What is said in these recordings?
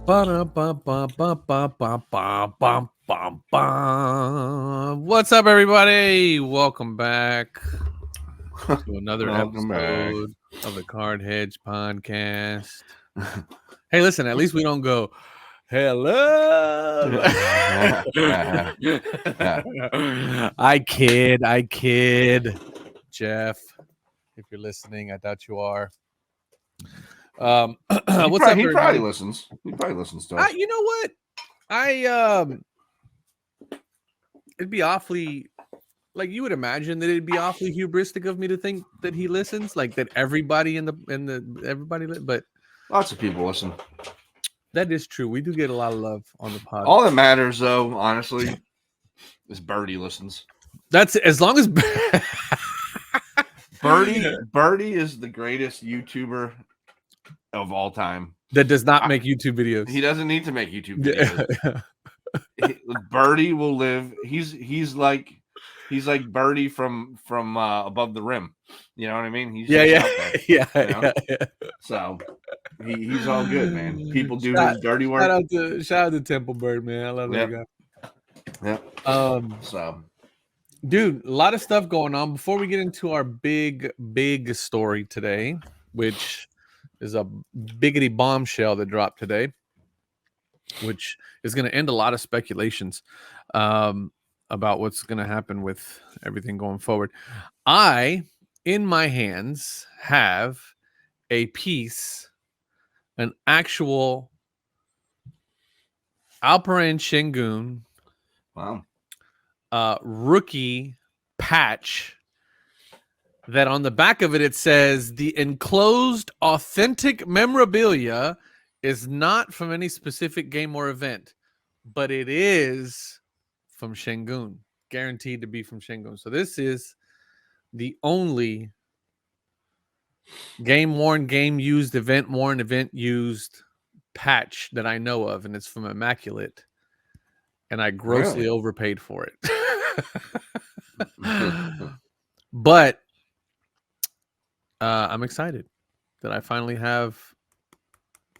What's up, everybody? Welcome back to another Welcome back. episode of the Card Hedge Podcast. Hey, listen, at least we don't go, hello. I kid. Jeff, if you're listening, I doubt you are. What's up, He everybody? probably listens. He probably listens to us. You know what? It'd be awfully, like, you would imagine that it'd be awfully hubristic of me to think that he listens, like that everybody but Lots of people listen. that is true. We do get a lot of love on the pod. All that matters, though, honestly, is Birdie listens. That's as long as Birdie is the greatest YouTuber of all time. that does not make YouTube videos. He doesn't need to make YouTube videos. Birdie will live. He's like Birdie from above the rim. You know what I mean? He's yeah. So he's all good, man. People do his dirty work. Shout out to Temple Bird, man. I love that guy. Yeah. So, dude, a lot of stuff going on. Before we get into our big story today, which is a biggity bombshell that dropped today, which is going to end a lot of speculations about what's going to happen with everything going forward. I, in my hands, have a piece, an actual Alperen Şengün rookie patch that on the back of it says the enclosed authentic memorabilia is not from any specific game or event, but it is from Şengün, guaranteed to be from Şengün. So this is the only game-worn, game-used, event-worn, event-used patch that I know of, and it's from Immaculate, and I grossly overpaid for it. But I'm excited that I finally have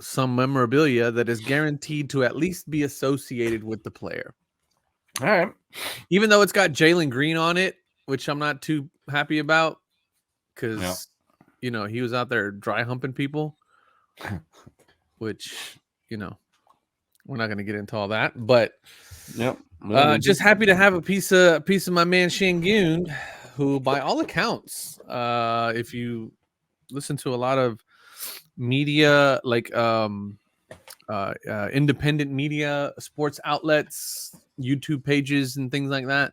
some memorabilia that is guaranteed to at least be associated with the player. All right. Even though it's got Jalen Green on it, which I'm not too happy about because, you know, he was out there dry humping people, which, you know, we're not going to get into all that. But just happy to have a piece of my man Şengün, who, by all accounts, if you listen to a lot of media, like independent media, sports outlets, YouTube pages, and things like that,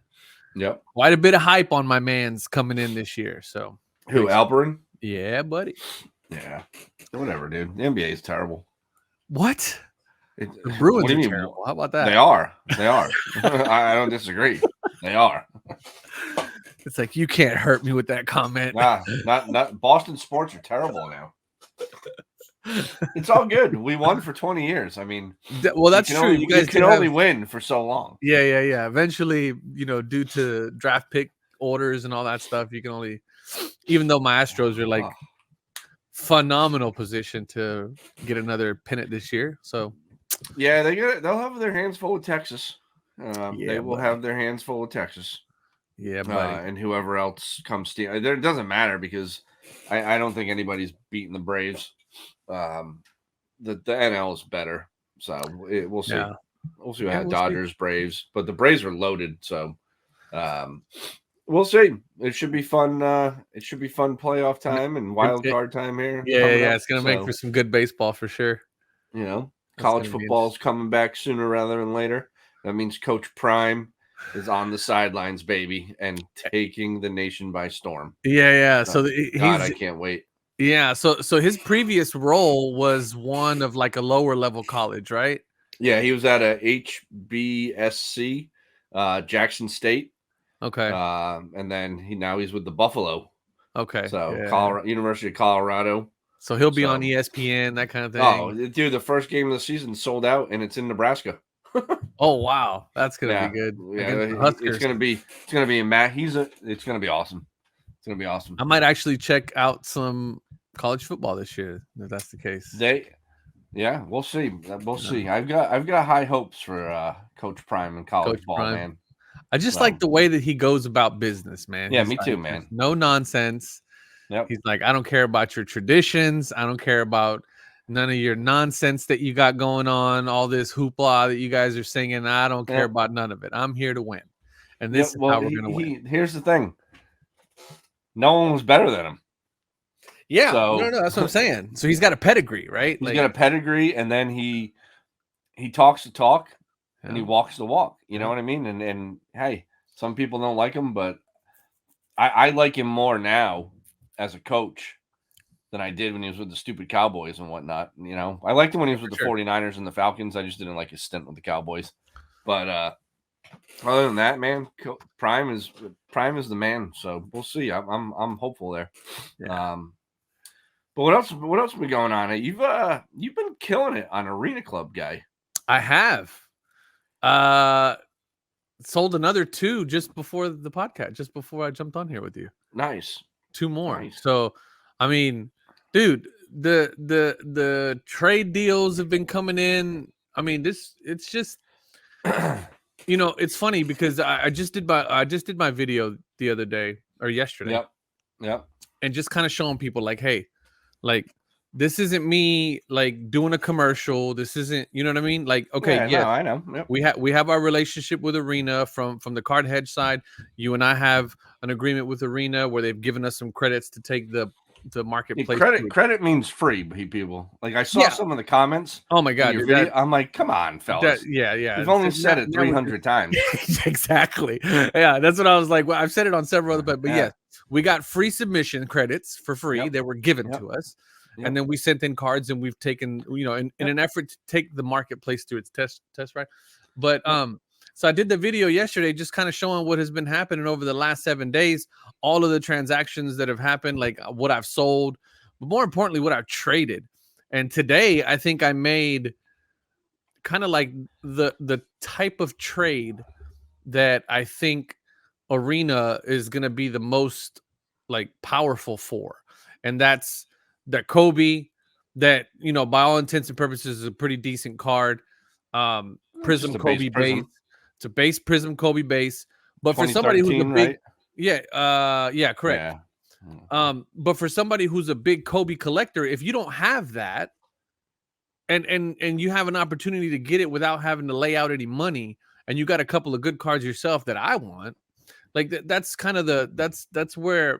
quite a bit of hype on my man's coming in this year. So who, Alperen? Yeah, buddy. Yeah, whatever, dude. The NBA is terrible. What? The Bruins are terrible. How about that? They are. I don't disagree. They are. It's like, you can't hurt me with that comment. Nah, not Boston sports are terrible now. It's all good. We won for 20 years. I mean, well, that's true. You guys can only win for so long. Yeah. Eventually, you know, due to draft pick orders and all that stuff, you can only, even though my Astros are like phenomenal position to get another pennant this year. So yeah, they'll have their hands full with Texas. They will have their hands full with Texas. Yeah, buddy. And whoever else comes steal. It doesn't matter because I don't think anybody's beating the Braves. The NL is better, so we'll see. Yeah. We'll see what Dodgers, Braves, but the Braves are loaded, so we'll see. It should be fun. It should be fun playoff time and wild card time here. Yeah. It's gonna make for some good baseball for sure. You know, college football is coming back sooner rather than later. That means Coach Prime is on the sidelines, baby, and taking the nation by storm. Yeah. So I can't wait. Yeah. So his previous role was one of like a lower level college, right? Yeah, he was at a HBSC, Jackson State. Okay. And then he's with the Buffalo. Okay. So University of Colorado. So he'll be on ESPN, that kind of thing. Oh, dude, the first game of the season sold out, and it's in Nebraska. Oh wow, that's gonna be good. Yeah, it's gonna be it's gonna be awesome. It's gonna be awesome. I might actually check out some college football this year if that's the case. Yeah, we'll see. We'll see. I've got high hopes for Coach Prime in college Coach ball, Prime. man. I just like the way that he goes about business, man. Yeah, He's me like, too, man. no nonsense. Yep. He's like, I don't care about your traditions. I don't care about none of your nonsense that you got going on, all this hoopla that you guys are singing. I don't care about none of it. I'm here to win. And this is how we're going to win. Here's the thing. No one was better than him. Yeah, no, that's what I'm saying. So he's got a pedigree, right? He's got a pedigree, and then he talks the talk, and he walks the walk. You know what I mean? And hey, some people don't like him, but I like him more now as a coach than I did when he was with the stupid Cowboys and whatnot. You know, I liked him when he was with the 49ers and the Falcons. I just didn't like his stint with the Cowboys. But other than that, man, Prime is the man. So we'll see. I'm hopeful there. Yeah. But what else? What else been going on? You've been killing it on Arena Club, guy. I have. Sold another 2 just before the podcast, just before I jumped on here with you. Nice. 2 more. Nice. So, I mean, dude, the trade deals have been coming in. I mean, it's just, it's funny because I just did my video the other day or yesterday. Yep. And just kind of showing people like, hey, like, this isn't me like doing a commercial. This isn't, you know what I mean? Like, okay, yeah, no, I know. Yep. We have our relationship with Arena from the Card Hedge side. You and I have an agreement with Arena where they've given us some credits to take the marketplace. Credit means free, people. Like I saw some of the comments. Oh my god, dude, I'm like, come on, fellas. Yeah. You've only said it 300 times. Exactly. Yeah, that's what I was like. Well, I've said it on several other, but yes, we got free submission credits for free that were given to us. Yep. And then we sent in cards and we've taken, in an effort to take the marketplace through its test right. But so I did the video yesterday just kind of showing what has been happening over the last 7 days, all of the transactions that have happened, like what I've sold, but more importantly, what I've traded. And today I think I made kind of like the type of trade that I think Arena is going to be the most like powerful for. And that's that Kobe, that, by all intents and purposes is a pretty decent card. Prism Kobe base. It's a base Prism Kobe base. But for somebody who's a big, right? Correct. Yeah. But for somebody who's a big Kobe collector, if you don't have that, and you have an opportunity to get it without having to lay out any money, and you got a couple of good cards yourself that I want, like that's kind of that's where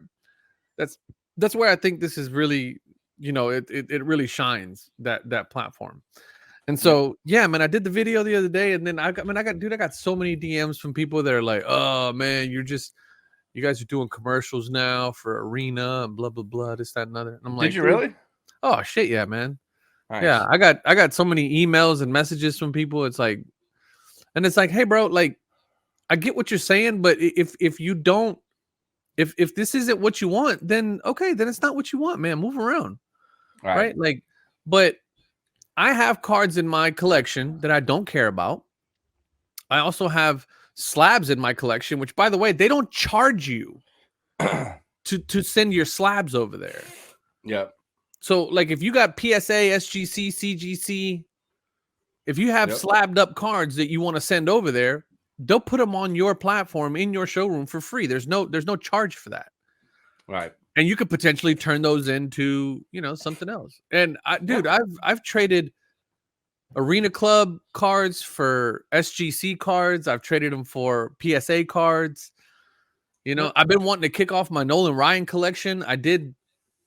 I think this is really, it really shines that platform. And so, yeah, man, I did the video the other day, and then I got so many DMs from people that are like, oh man, you guys are doing commercials now for Arena and blah, blah, blah, this, that, and other. And I'm like, did you really? Oh shit. Yeah, man. Nice. Yeah. I got so many emails and messages from people. It's like, hey bro, like I get what you're saying, but if you don't, if this isn't what you want, then okay, then it's not what you want, man. Move around. Right? Like, but I have cards in my collection that I don't care about. I also have slabs in my collection, which, by the way, they don't charge you to send your slabs over there. Yep. So, like, if you got PSA, SGC, CGC, if you have slabbed up cards that you want to send over there, they'll put them on your platform in your showroom for free. There's no charge for that. Right. And you could potentially turn those into, something else. And I've traded Arena Club cards for SGC cards. I've traded them for PSA cards. I've been wanting to kick off my Nolan Ryan collection. I did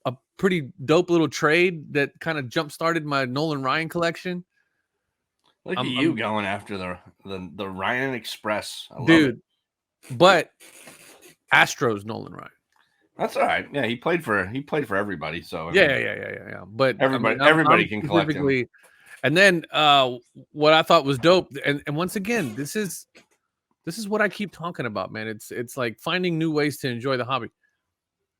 a pretty dope little trade that kind of jump started my Nolan Ryan collection. Look at you going after the Ryan Express. I love it. But Astros Nolan Ryan. That's all right. Yeah, he played for everybody. So yeah. But everybody can collect him. And then what I thought was dope, and once again, this is what I keep talking about, man. It's like finding new ways to enjoy the hobby.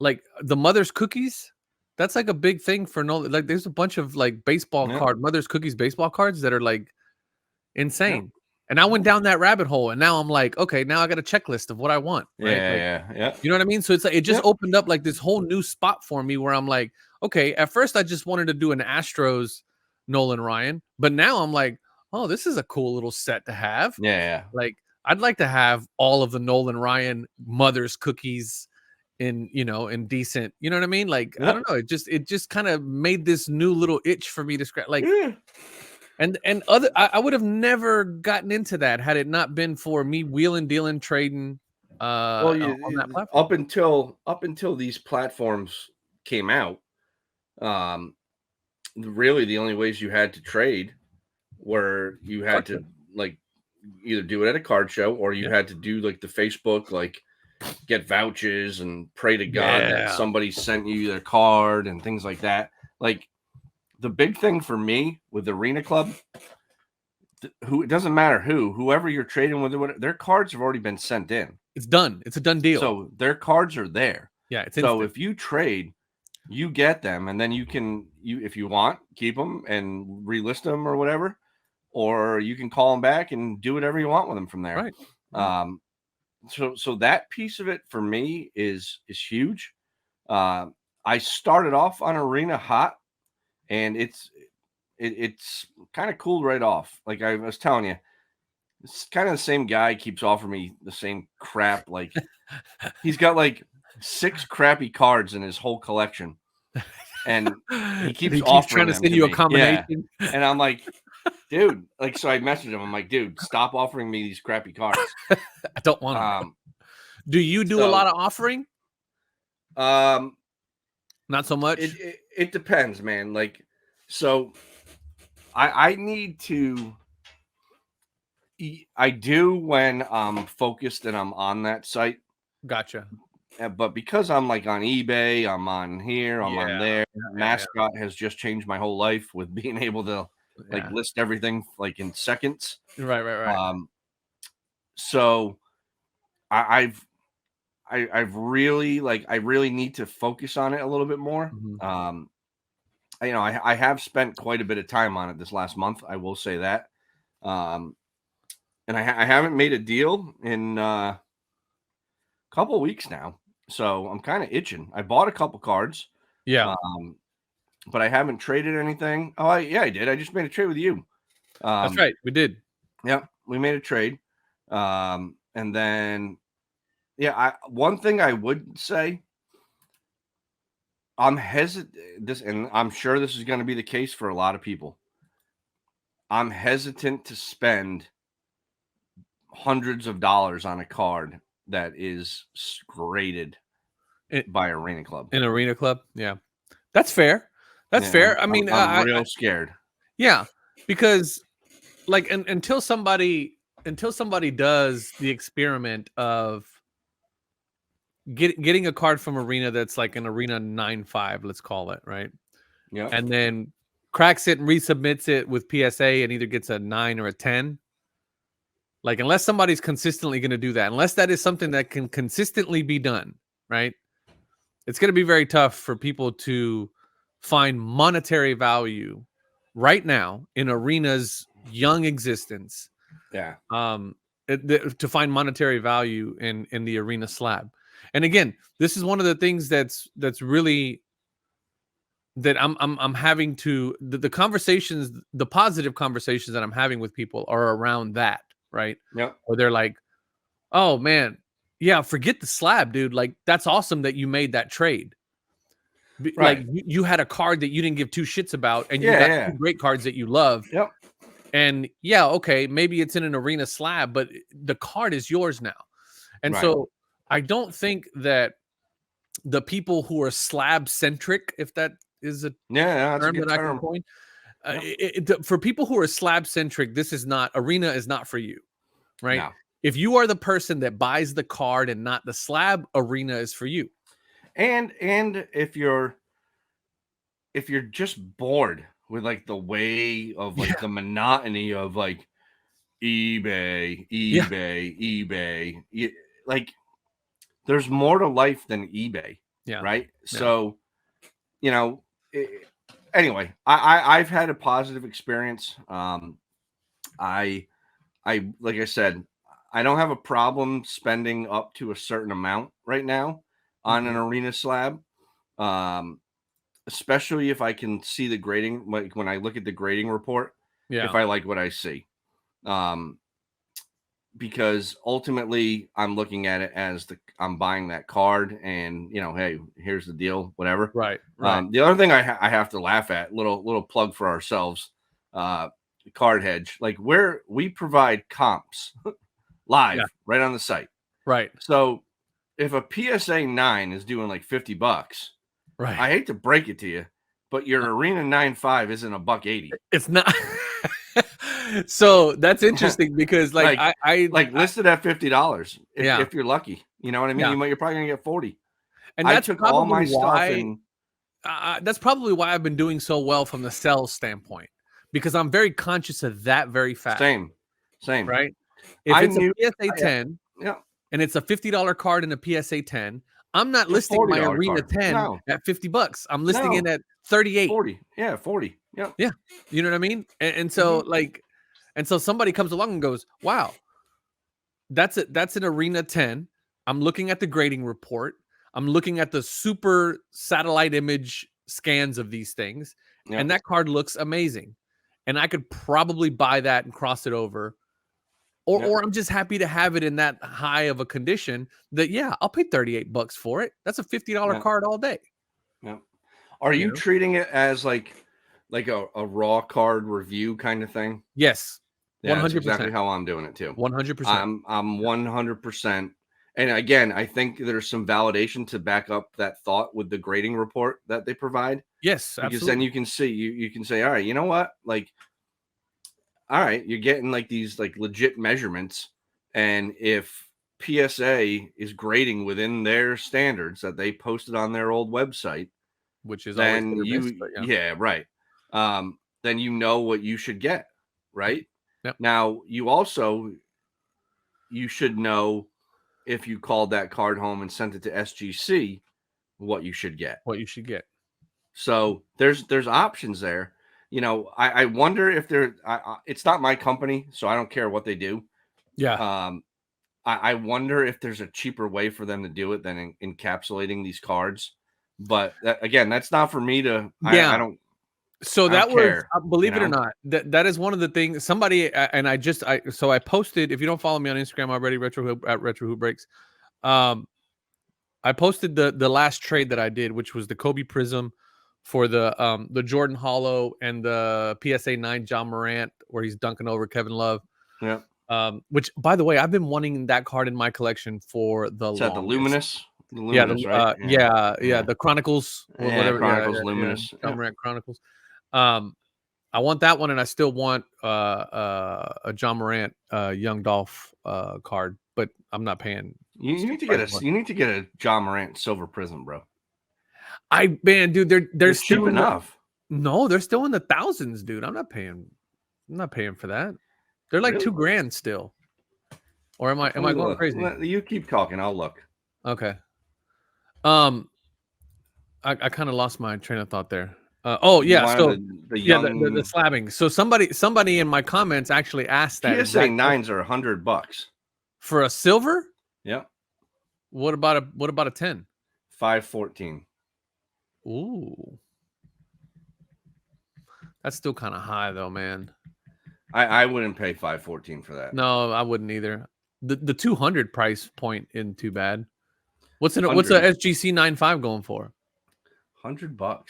Like the Mother's Cookies, that's like a big thing for Nolan. Like there's a bunch of like baseball card Mother's Cookies baseball cards that are like insane. Yeah. And I went down that rabbit hole, and now I'm like, okay, now I got a checklist of what I want. Right? Yeah. You know what I mean? So it's like it just opened up like this whole new spot for me where I'm like, okay, at first I just wanted to do an Astros Nolan Ryan. But now I'm like, oh, this is a cool little set to have. Yeah. Like, I'd like to have all of the Nolan Ryan mother's cookies in decent, you know what I mean? Like, I don't know. It just kind of made this new little itch for me to scratch. Like, and other, I would have never gotten into that had it not been for me wheeling, dealing, trading. On that platform. Up until these platforms came out, really the only ways you had to trade were you had to like either do it at a card show or you had to do like the Facebook, like get vouchers and pray to God that somebody sent you their card and things like that. Like the big thing for me with the Arena Club, it doesn't matter whoever you're trading with, their cards have already been sent in. It's done. It's a done deal. So their cards are there. Yeah. It's so if you trade, you get them, and then you can, if you want, keep them and relist them or whatever, or you can call them back and do whatever you want with them from there. Right. So that piece of it for me is huge. I started off on Arena hot, and it's kind of cooled right off. Like I was telling you, it's kind of the same guy keeps offering me the same crap. Like he's got like 6 crappy cards in his whole collection, and he keeps offering trying to send you a combination. Yeah. And I'm like, dude, like, so I messaged him. I'm like, dude, stop offering me these crappy cards. I don't want them. Do you do a lot of offering? Not so much. It depends, man. Like, so I need to. I do when I'm focused and I'm on that site. Gotcha. But because I'm like on eBay, I'm on here, I'm on there. Mascot has just changed my whole life with being able to like list everything like in seconds. Right. So I've really I really need to focus on it a little bit more. Mm-hmm. I have spent quite a bit of time on it this last month. I will say that. And I haven't made a deal in a couple of weeks now, so I'm kind of itching. I bought a couple cards, but I haven't traded anything. Oh, I did. I just made a trade with you. That's right, we did. Yeah, we made a trade, and then one thing I would say, I'm hesitant. And I'm sure this is going to be the case for a lot of people. I'm hesitant to spend hundreds of dollars on a card that is graded by Arena Club. An Arena Club, yeah, that's fair. That's fair. I mean, I'm real scared. Yeah, because like until somebody does the experiment of getting a card from Arena that's like an Arena 9.5, let's call it, right? Yeah, and then cracks it and resubmits it with PSA and either gets a 9 or a 10. Like, unless somebody's consistently going to do that, unless that is something that can consistently be done, right? It's going to be very tough for people to find monetary value right now in Arena's young existence. Yeah. To find monetary value in the Arena slab. And again, this is one of the things that's really that I'm having to the conversations, the positive conversations that I'm having with people are around that. Right. Yep. Or they're like, oh man, yeah, forget the slab, dude. Like, that's awesome that you made that trade. Right. Like you had a card that you didn't give 2 shits about, and you got 2 great cards that you love. Yep. And okay, maybe it's in an Arena slab, but the card is yours now. And so I don't think that the people who are slab centric, if that is a term that I can coin, for people who are slab centric, this is not, Arena is not for you, right? No. If you are the person that buys the card and not the slab, Arena is for you. And if you're just bored with like the way of like the monotony of like eBay, like there's more to life than eBay. Yeah. Right. Yeah. So, anyway, I've had a positive experience. I like I said, I don't have a problem spending up to a certain amount right now on an Arena slab. especially if I can see the grading, like when I look at the grading report, if I like what I see. Because ultimately I'm looking at it as I'm buying that card, and hey, here's the deal, whatever. Right. The other thing I have to laugh at, little plug for ourselves, Card Hedge, like where we provide comps live right on the site. Right. So if a PSA 9 is doing like $50, right, I hate to break it to you, but your Arena 9.5 isn't $180. It's not. So that's interesting because I listed at $50 if you're lucky. You know what I mean? You're probably gonna get 40. And I took all my stuff and that's probably why I've been doing so well from the sales standpoint, because I'm very conscious of that very fact. Same. Right. If it's a PSA 10, and it's a $50 card in a PSA 10, I'm not listing my Arena 10 at $50. I'm listing it at 38. 40. Yeah, 40. Yeah. Yeah. You know what I mean? And so and so somebody comes along and goes, wow, that's an Arena 10. I'm looking at the grading report. I'm looking at the super satellite image scans of these things. Yep. And that card looks amazing. And I could probably buy that and cross it over. Or I'm just happy to have it in that high of a condition that, I'll pay $38 for it. That's a $50 card all day. Yeah. Are you treating it as like a raw card review kind of thing? Yes. 100%. That's exactly how I'm doing it too. 100%. I'm 100%. And again, I think there's some validation to back up that thought with the grading report that they provide. Yes, absolutely. Because then you can see, you can say, all right, you know what? Like, all right, you're getting like these like legit measurements. And if PSA is grading within their standards that they posted on their old website, which is then right. Then you know what you should get, right? Yep. Now you should know, if you called that card home and sent it to SGC, what you should get. So there's options there. I wonder if it's not my company, so I don't care what they do. Yeah. I wonder if there's a cheaper way for them to do it than encapsulating these cards. But again, that's not for me to. I don't. So that was, believe it or not, that is one of the things somebody, and I posted, if you don't follow me on Instagram already, at Retro Who Breaks, I posted the last trade that I did, which was the Kobe Prism for the Jordan Hollow and the PSA 9 John Morant, where he's dunking over Kevin Love. Yeah. Which, by the way, I've been wanting that card in my collection for the longest. The Luminous? The Luminous, right? The Chronicles, or whatever. Chronicles, Luminous. John Morant Chronicles. I want that one, and I still want a John Morant Young Dolph card, but I'm not paying. You need to get a John Morant Silver Prism, bro. Dude, they're still cheap enough. No, they're still in the thousands, dude. I'm not paying for that. They're like really? $2,000 still. Or am I going crazy? You keep talking, I'll look. Okay. I kind of lost my train of thought there. The slabbing. So somebody in my comments actually asked that. PSA 9s are $100 for a silver. Yep. What about a 10? $514. Ooh, that's still kind of high though, man. I wouldn't pay $514 for that. No, I wouldn't either. The 200 price point isn't too bad. What's a SGC 9.5 going for? $100. $100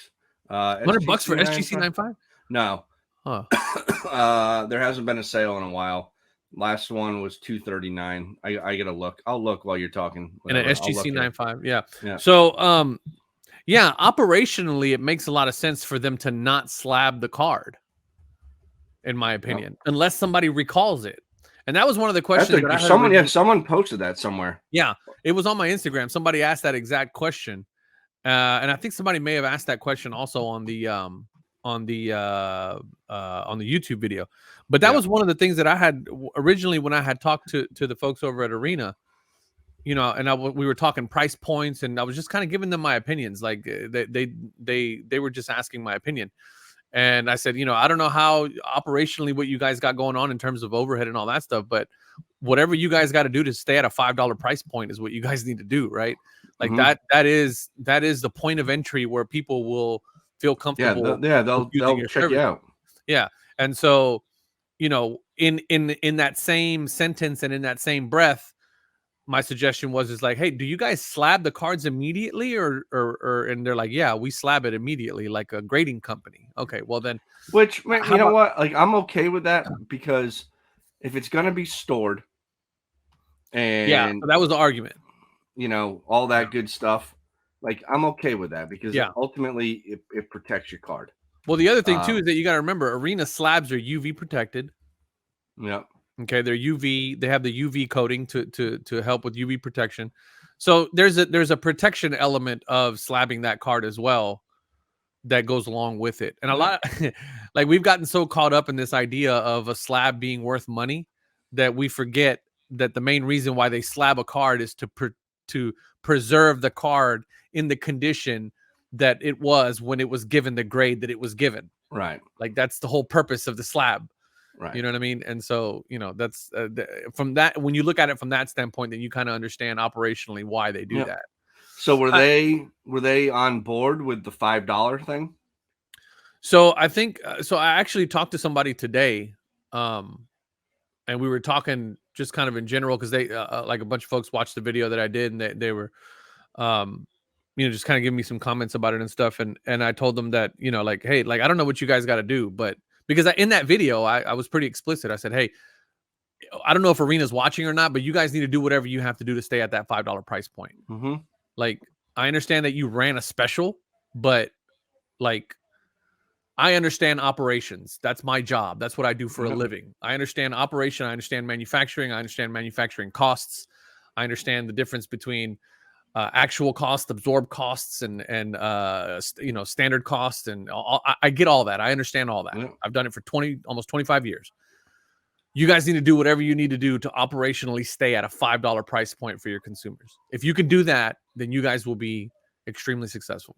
for SGC 9.5? No. Huh. There hasn't been a sale in a while. Last one was $239. I gotta look. I'll look while you're talking. And an SGC 9.5, yeah. So operationally, it makes a lot of sense for them to not slab the card, in my opinion, unless somebody recalls it. And that was one of the questions that someone posted that somewhere. Yeah, it was on my Instagram. Somebody asked that exact question, and I think somebody may have asked that question also on the YouTube video. But that was one of the things that I had originally when I had talked to the folks over at Arena, and we were talking price points, and I was just kind of giving them my opinions. Like they were just asking my opinion. And I said, I don't know how operationally what you guys got going on in terms of overhead and all that stuff, but whatever you guys got to do to stay at a $5 price point is what you guys need to do, right? Like that is the point of entry where people will feel comfortable. They'll check you out. Yeah. And so, in that same sentence and in that same breath, my suggestion was like, hey, do you guys slab the cards immediately or and they're like, yeah, we slab it immediately like a grading company. Okay, well then, which you know what, like I'm okay with that, because if it's going to be stored and so that was the argument, all that good stuff, like I'm okay with that, because ultimately it protects your card. Well, the other thing too is that you got to remember, arena slabs are UV protected. Yeah. Okay, they're UV. They have the UV coating to help with UV protection. So there's a protection element of slabbing that card as well that goes along with it. And a lot, like we've gotten so caught up in this idea of a slab being worth money that we forget that the main reason why they slab a card is to preserve the card in the condition that it was when it was given the grade that it was given. Right. Like that's the whole purpose of the slab. Right. You know what I mean? And so, that's from that, when you look at it from that standpoint, then you kind of understand operationally why they do that. So were they on board with the $5 thing? So I think, I actually talked to somebody today, and we were talking just kind of in general, because they, like a bunch of folks watched the video that I did, and they were, just kind of giving me some comments about it and stuff. And I told them that, like, hey, like, I don't know what you guys got to do, but because in that video, I was pretty explicit. I said, hey, I don't know if Arena's watching or not, but you guys need to do whatever you have to do to stay at that $5 price point. Mm-hmm. Like, I understand that you ran a special, but like, I understand operations. That's my job. That's what I do for a living. I understand operation. I understand manufacturing. I understand manufacturing costs. I understand the difference between actual costs, absorbed costs, and standard costs, and I get all that. I understand all that. I've done it for almost 25 years. You guys need to do whatever you need to do to operationally stay at a $5 price point for your consumers. If you can do that, then you guys will be extremely successful.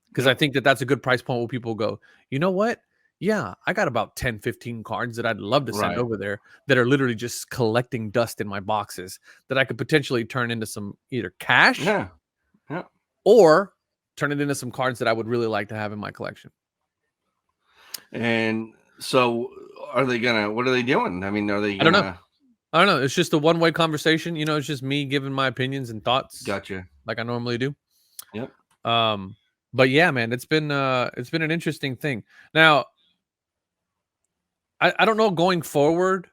Because I think that that's a good price point where people go, you know what? Yeah, I got about 10, 15 cards that I'd love to send over there that are literally just collecting dust in my boxes that I could potentially turn into some either cash or turn it into some cards that I would really like to have in my collection. And so what are they doing? I mean, I don't know. It's just a one-way conversation. It's just me giving my opinions and thoughts. Gotcha. Like I normally do. Yep. But yeah, man, it's been an interesting thing. Now, I don't know going forward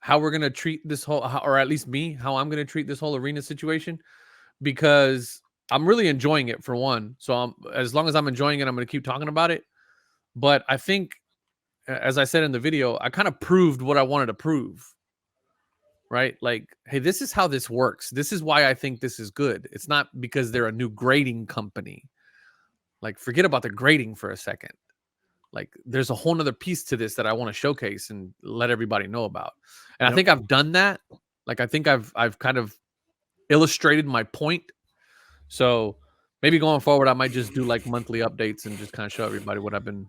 how we're going to treat this whole, or at least me, how I'm going to treat this whole arena situation, because I'm really enjoying it for one. So as long as I'm enjoying it, I'm going to keep talking about it. But I think, as I said in the video, I kind of proved what I wanted to prove, right? Like, hey, this is how this works. This is why I think this is good. It's not because they're a new grading company. Like, forget about the grading for a second. Like, there's a whole nother piece to this that I want to showcase and let everybody know about. And I think I've done that. Like, I think I've kind of illustrated my point. So maybe going forward, I might just do like monthly updates and just kind of show everybody what I've been.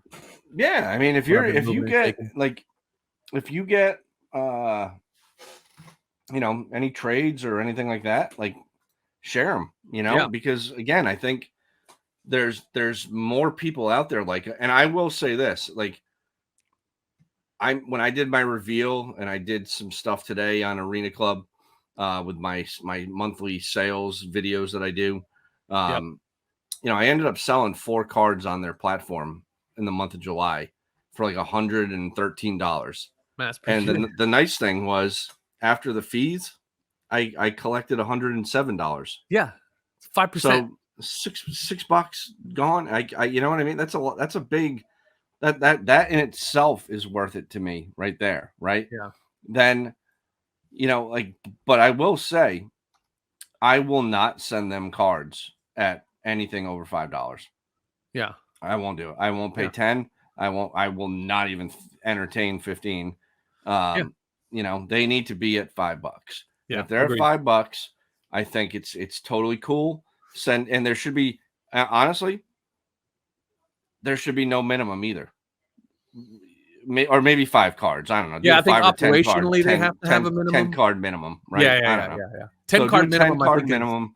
Yeah. I mean, if you get any trades or anything like that, like share them, because again, I think there's more people out there and I will say this, like when I did my reveal and I did some stuff today on Arena Club with my monthly sales videos that I do, I ended up selling 4 cards on their platform in the month of July for like $113. And the nice thing was, after the fees, I collected $107. Yeah, 5%. So $6 gone. I you know what I mean? That's a lot. That's a big, that in itself is worth it to me right there. Right. Yeah. Then, but I will say, I will not send them cards at anything over $5. Yeah. I won't do it. I won't pay 10. I will not even entertain 15. They need to be at $5. Yeah. If they're at $5, I think it's totally cool. And there should be, honestly, there should be no minimum either. Or maybe 5 cards. I don't know. Yeah, I think operationally they have to have a minimum. 10 card minimum, right? Yeah. 10 card minimum. 10 card minimum,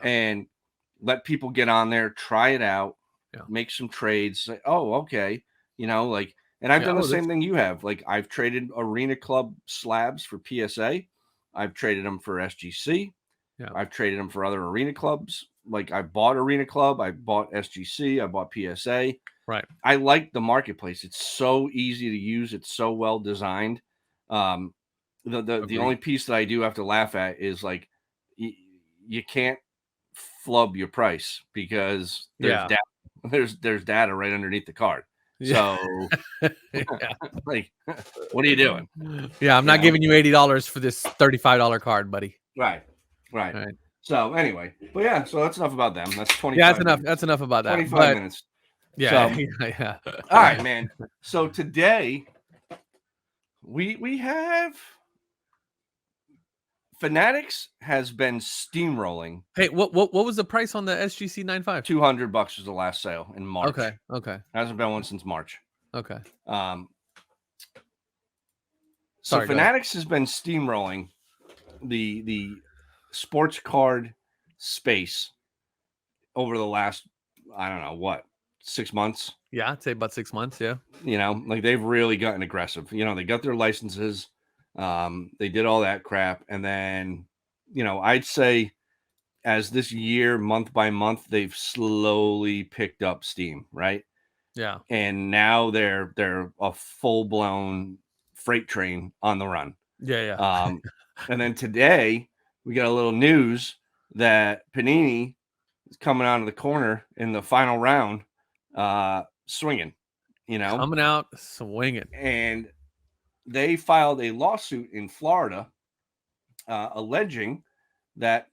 and let people get on there, try it out, make some trades. Like, oh, okay. You know, like, and I've done the same thing you have. Like, I've traded Arena Club slabs for PSA. I've traded them for SGC. Yeah. I've traded them for other Arena Clubs. Like, I bought Arena Club. I bought SGC. I bought PSA. Right. I like the marketplace. It's so easy to use. It's so well designed. The only piece that I do have to laugh at is like you can't flub your price because there's data. There's data right underneath the card. So like, what are you doing? Yeah, I'm not giving you $80 for this $35 card, buddy. Right. So anyway, but yeah, so that's enough about them. That's 25. Yeah, that's enough. That's enough about that. 25 minutes. Yeah, So, yeah. All right, man. So today we have Fanatics has been steamrolling. Hey, what was the price on the SGC 95? $200 was the last sale in March. Okay. Hasn't been one since March. Okay. So Fanatics has been steamrolling the sports card space over the last, I don't know what, 6 months. Yeah, I'd say about 6 months. Yeah. You know, like they've really gotten aggressive. You know, they got their licenses. They did all that crap. And then, you know, I'd say as this year, month by month, they've slowly picked up steam, right? Yeah. And now they're a full-blown freight train on the run. Yeah. And then today we got a little news that Panini is coming out of the corner in the final round, swinging, you know, coming out swinging. And they filed a lawsuit in Florida, alleging that,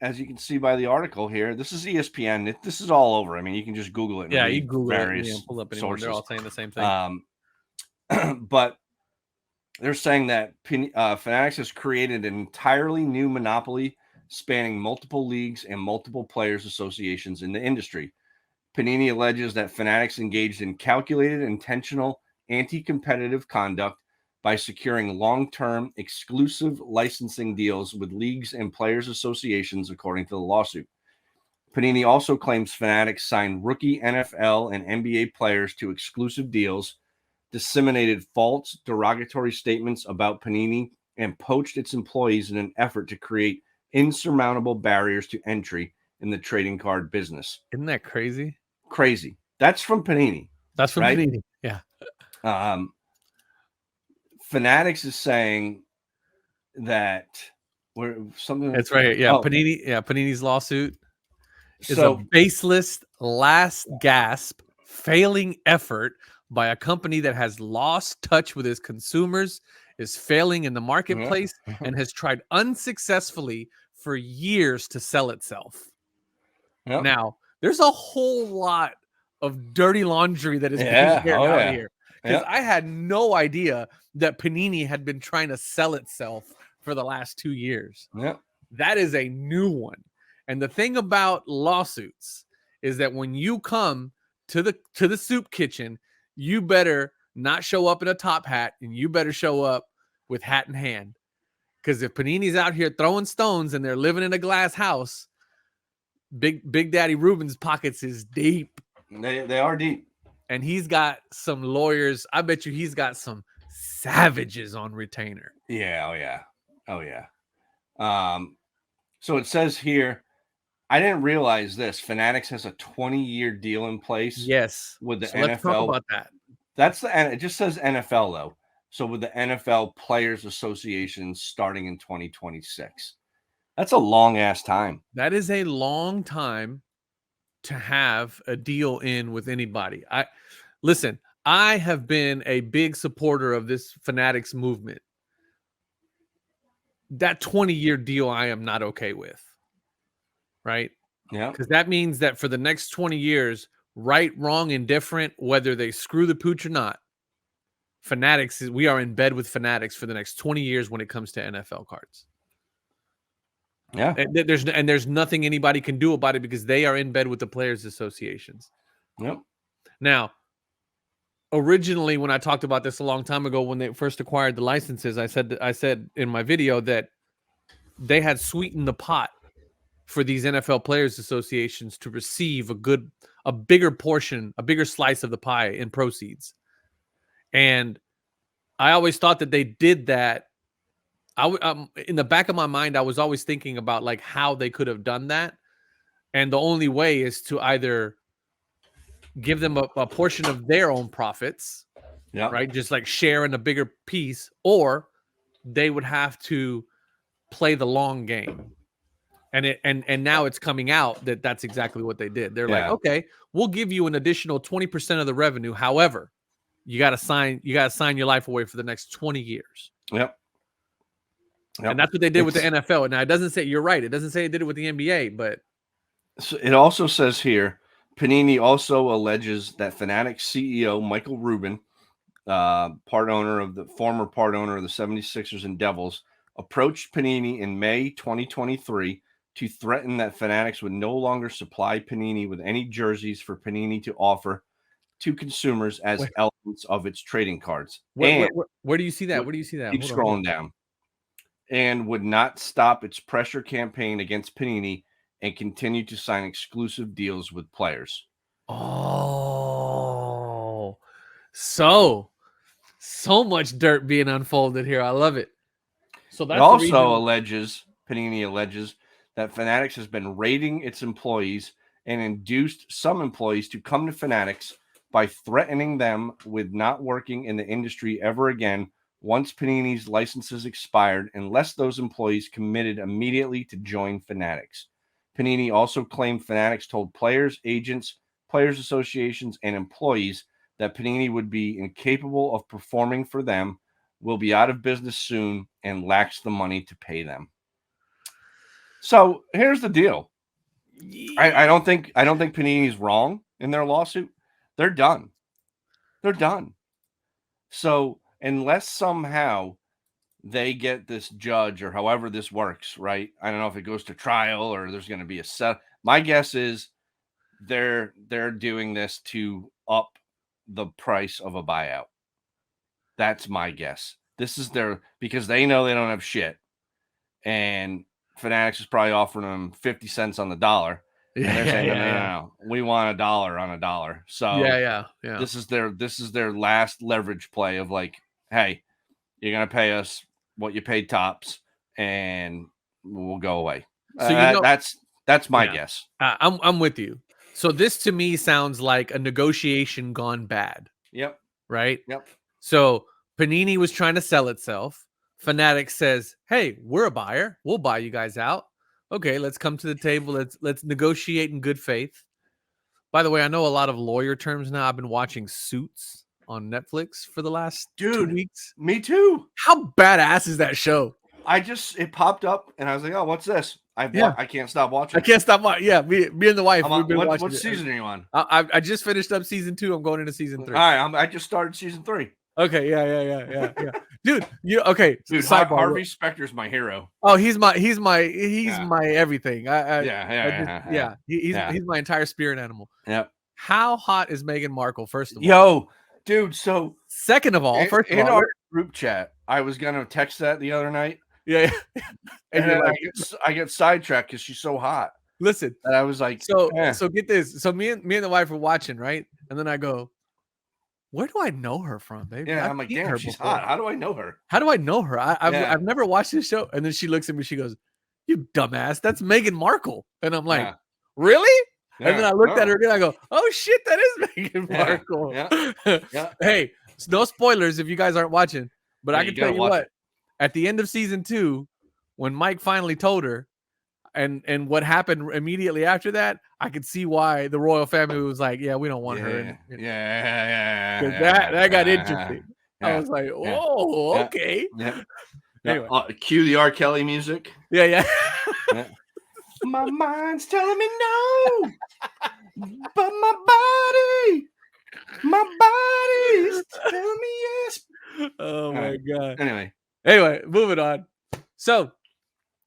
as you can see by the article here, this is ESPN. This is all over. I mean, you can just Google it. Yeah, you Google various it. Pull up sources. They're all saying the same thing. But they're saying that Fanatics has created an entirely new monopoly spanning multiple leagues and multiple players' associations in the industry. Panini alleges that Fanatics engaged in calculated, intentional, anti-competitive conduct by securing long-term exclusive licensing deals with leagues and players' associations, according to the lawsuit. Panini also claims Fanatics signed rookie NFL and NBA players to exclusive deals, disseminated false derogatory statements about Panini, and poached its employees in an effort to create insurmountable barriers to entry in the trading card business. Isn't that crazy? Crazy. That's from Panini. That's from Panini. Yeah. Fanatics is saying that we're something. That's right. Yeah. Panini. Yeah. Panini's lawsuit is a baseless, last gasp, failing effort by a company that has lost touch with its consumers, is failing in the marketplace, and has tried unsuccessfully for years to sell itself. Yep. Now, there's a whole lot of dirty laundry that is being aired out here. Because I had no idea that Panini had been trying to sell itself for the last 2 years. Yep. That is a new one. And the thing about lawsuits is that when you come to the soup kitchen, you better not show up in a top hat, and you better show up with hat in hand. Because if Panini's out here throwing stones and they're living in a glass house, Big Daddy Ruben's pockets is deep. They are deep. And he's got some lawyers. I bet you he's got some savages on retainer. Yeah. Oh yeah. So it says here, I didn't realize this. Fanatics has a 20-year deal in place. Yes. With the so NFL. Let's talk about that. It just says NFL though. So with the NFL Players Association starting in 2026. That's a long ass time. That is a long time to have a deal in with anybody. Listen, I have been a big supporter of this Fanatics movement. That 20-year deal I am not okay with. Right? Yeah. Because that means that for the next 20 years, right, wrong, indifferent, whether they screw the pooch or not, we are in bed with Fanatics for the next 20 years when it comes to NFL cards. Yeah. And there's nothing anybody can do about it because they are in bed with the players' associations. Yep. Now, originally, when I talked about this a long time ago, when they first acquired the licenses, I said in my video that they had sweetened the pot for these NFL players associations to receive a bigger portion, a bigger slice of the pie in proceeds. And I always thought that they did that. In the back of my mind, I was always thinking about like how they could have done that. And the only way is to either give them a portion of their own profits, right? Just like share in a bigger piece, or they would have to play the long game. And now it's coming out that that's exactly what they did. They're like, okay, we'll give you an additional 20% of the revenue. However, you got to sign your life away for the next 20 years. Yep. And that's what they did with the NFL. Now, it doesn't say, you're right, it doesn't say it did it with the NBA, but so it also says here, Panini also alleges that Fanatics CEO Michael Rubin, former part owner of the 76ers and Devils, approached Panini in May 2023 to threaten that Fanatics would no longer supply Panini with any jerseys for Panini to offer to consumers as elements of its trading cards. Where do you see that? Where do you see that? Keep scrolling down. And would not stop its pressure campaign against Panini and continue to sign exclusive deals with players. Oh, so much dirt being unfolded here. I love it. So that's Panini alleges that Fanatics has been raiding its employees and induced some employees to come to Fanatics by threatening them with not working in the industry ever again once Panini's licenses expired, unless those employees committed immediately to join Fanatics. Panini also claimed Fanatics told players, agents, players associations, and employees that Panini would be incapable of performing for them, will be out of business soon, and lacks the money to pay them. So here's the deal. I don't think Panini's wrong in their lawsuit. They're done. So unless somehow they get this judge or however this works, right? I don't know if it goes to trial or there's going to be a set. My guess is they're doing this to up the price of a buyout. That's my guess. This is because they know they don't have shit. And Fanatics is probably offering them 50 cents on the dollar. And they're saying, no, we want $1 on $1. So this is their last leverage play of like, hey, you're going to pay us what you paid Topps and we'll go away. So that's my guess. I'm with you. So this to me sounds like a negotiation gone bad. Yep. Right? Yep. So Panini was trying to sell itself. Fanatics says, hey, we're a buyer. We'll buy you guys out. Okay, let's come to the table. Let's negotiate in good faith. By the way, I know a lot of lawyer terms now. I've been watching Suits on Netflix for the last 2 weeks. Me too. How badass is that show? It popped up and I was like, oh, what's this? I can't stop watching. I can't stop watching. Yeah, me and the wife. We've been watching. What season are you on? I just finished up season 2. I'm going into season 3. All right, I just started season 3. Okay, yeah. Dude, okay. Dude, Harvey Specter's my hero. Oh, he's my everything. He's my entire spirit animal. Yep. How hot is Meghan Markle? First of all, yo, dude. So second of all, in our group chat, I was gonna text that the other night. Yeah. And then I get sidetracked because she's so hot. Listen, and I was like, so get this. So me and the wife were watching, right? And then I go, where do I know her from, baby? Yeah, I'm like, damn, she's hot. How do I know her? I've never watched this show. And then she looks at me, she goes, you dumbass, that's Meghan Markle. And I'm like, really? Yeah, and then I looked at her again, I go, oh shit, that is Meghan Markle. Yeah. Hey, no spoilers if you guys aren't watching, but I can tell you what, at the end of season 2, when Mike finally told her, and what happened immediately after that, I could see why the royal family was like, yeah, we don't want her. That got interesting. I was like, oh, okay. Anyway. Cue the R. Kelly music. Yeah. My mind's telling me no, but my body's telling me yes. Oh my God. Anyway, moving on. So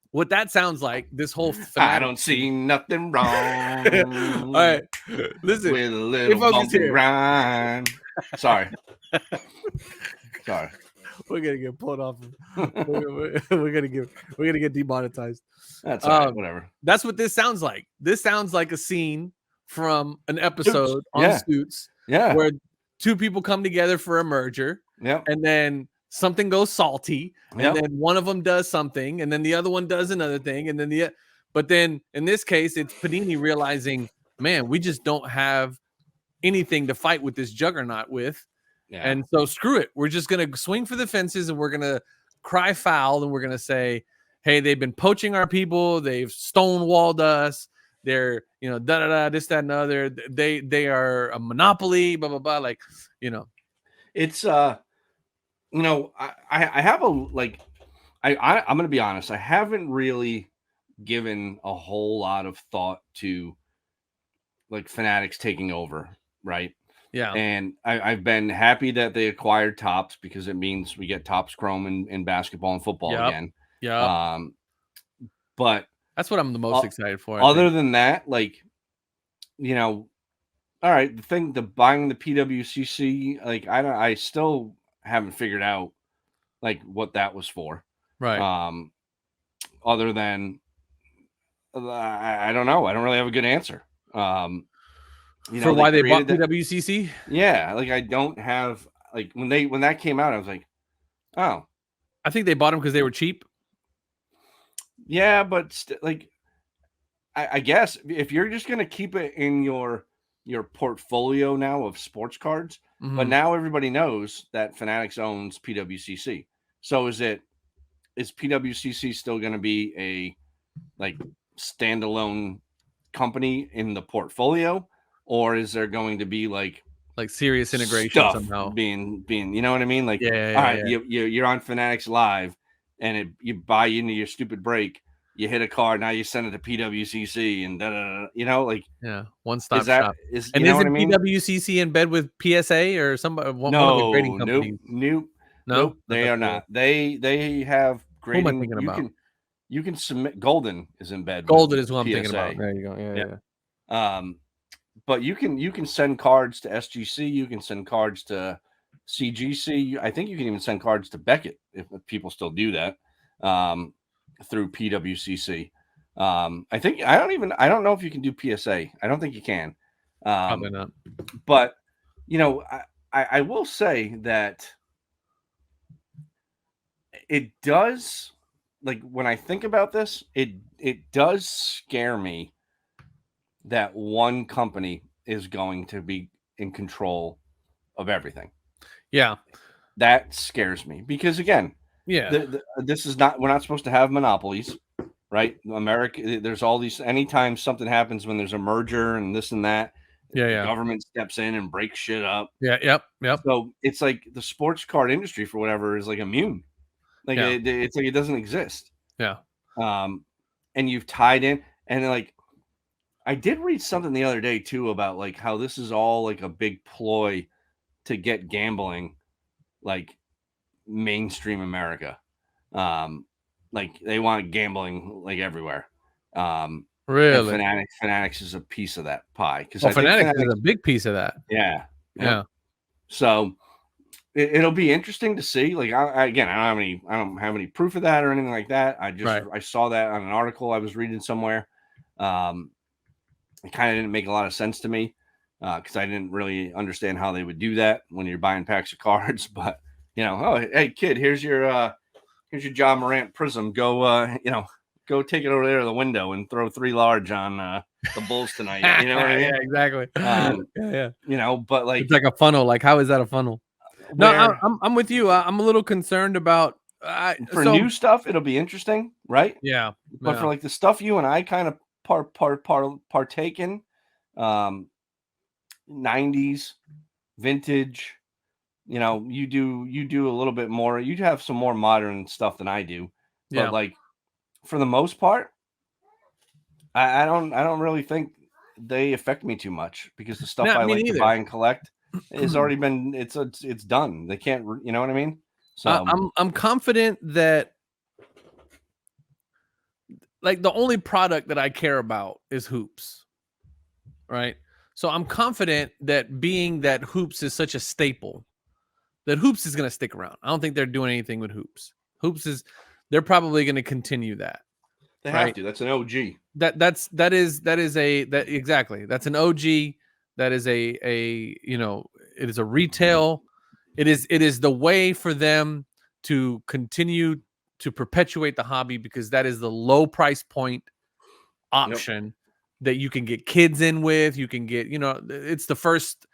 what that sounds like, this whole I don't see nothing wrong. All right, listen. With a little bumpy grind. Sorry. We're gonna get pulled off. We're gonna get demonetized. That's all right, whatever. That's what this sounds like. This sounds like a scene from an episode on Suits where two people come together for a merger, and then something goes salty, and then one of them does something, and then the other one does another thing, and then but then in this case, it's Panini realizing, man, we just don't have anything to fight with this juggernaut with. And so screw it. We're just going to swing for the fences, and we're going to cry foul, and we're going to say, hey, they've been poaching our people. They've stonewalled us. They're, this, that, and the other. They are a monopoly, blah, blah, blah. Like, it's, I have a, like, I'm going to be honest. I haven't really given a whole lot of thought to like Fanatics taking over. Right. Yeah. And I've been happy that they acquired Topps because it means we get Topps Chrome in basketball and football again. Yeah. But that's what I'm the most excited for. Other than that, like, all right, the buying the PWCC, like, I still haven't figured out like what that was for. Right. Other than I don't know. I don't really have a good answer. For why they bought PWCC? Yeah, like I don't have like when that came out, I was like, oh, I think they bought them because they were cheap. Yeah, but like, I guess if you're just gonna keep it in your portfolio now of sports cards, but now everybody knows that Fanatics owns PWCC. So is PWCC still going to be a like standalone company in the portfolio? Or is there going to be like serious integration somehow being you know what I mean? Like, all right, you're on Fanatics Live, and you buy into your stupid break, you hit a card, now you send it to PWCC, and like one stop shop. And isn't PWCC in bed with PSA or somebody? One of the grading companies? Nope, they are not. They have grading. Who am I thinking about? You can submit. Golden is in bed. Golden is what I'm thinking about. There you go. Yeah. But you can send cards to SGC. You can send cards to CGC. I think you can even send cards to Beckett if people still do that through PWCC. I don't know if you can do PSA. I don't think you can. Probably not. But I will say that it does. Like when I think about this, it does scare me that one company is going to be in control of everything. Yeah. That scares me because again, this is not, we're not supposed to have monopolies, right? America, there's all these, anytime something happens when there's a merger and this and that, the government steps in and breaks shit up. Yep. So it's like the sports card industry for whatever is like immune. Like it's like it doesn't exist. Yeah. And you've tied in, and like I did read something the other day too about like how this is all like a big ploy to get gambling like mainstream America. Like they want gambling like everywhere. Really? Fanatics is a piece of that pie because Fanatics is a big piece of that. Yeah. So it'll be interesting to see. Like I don't have any proof of that or anything like that. I saw that on an article I was reading somewhere. It kind of didn't make a lot of sense to me because I didn't really understand how they would do that when you're buying packs of cards. But hey kid, here's your John Morant Prism. Go go take it over there to the window and throw 3 large on the Bulls tonight. You know what I mean? Yeah, exactly. But like it's like a funnel. Like how is that a funnel? No, I'm with you. I'm a little concerned about new stuff. It'll be interesting, right? Yeah. But for like the stuff you and I kind of partake in, 90s vintage. You do a little bit more. You have some more modern stuff than I do. But like for the most part, I don't really think they affect me too much because the stuff I like to buy and collect has already been it's done. They can't, you know what I mean? So I'm confident that like the only product that I care about is hoops. Right? So I'm confident that being that hoops is such a staple, that hoops is going to stick around. I don't think they're doing anything with hoops. They're probably going to continue that. They have to. That's an OG. That is exactly. That's an OG. That is a you know, it is a retail. It is the way for them to continue to perpetuate the hobby, because that is the low price point option that you can get kids in with. You can get, you know, it's the first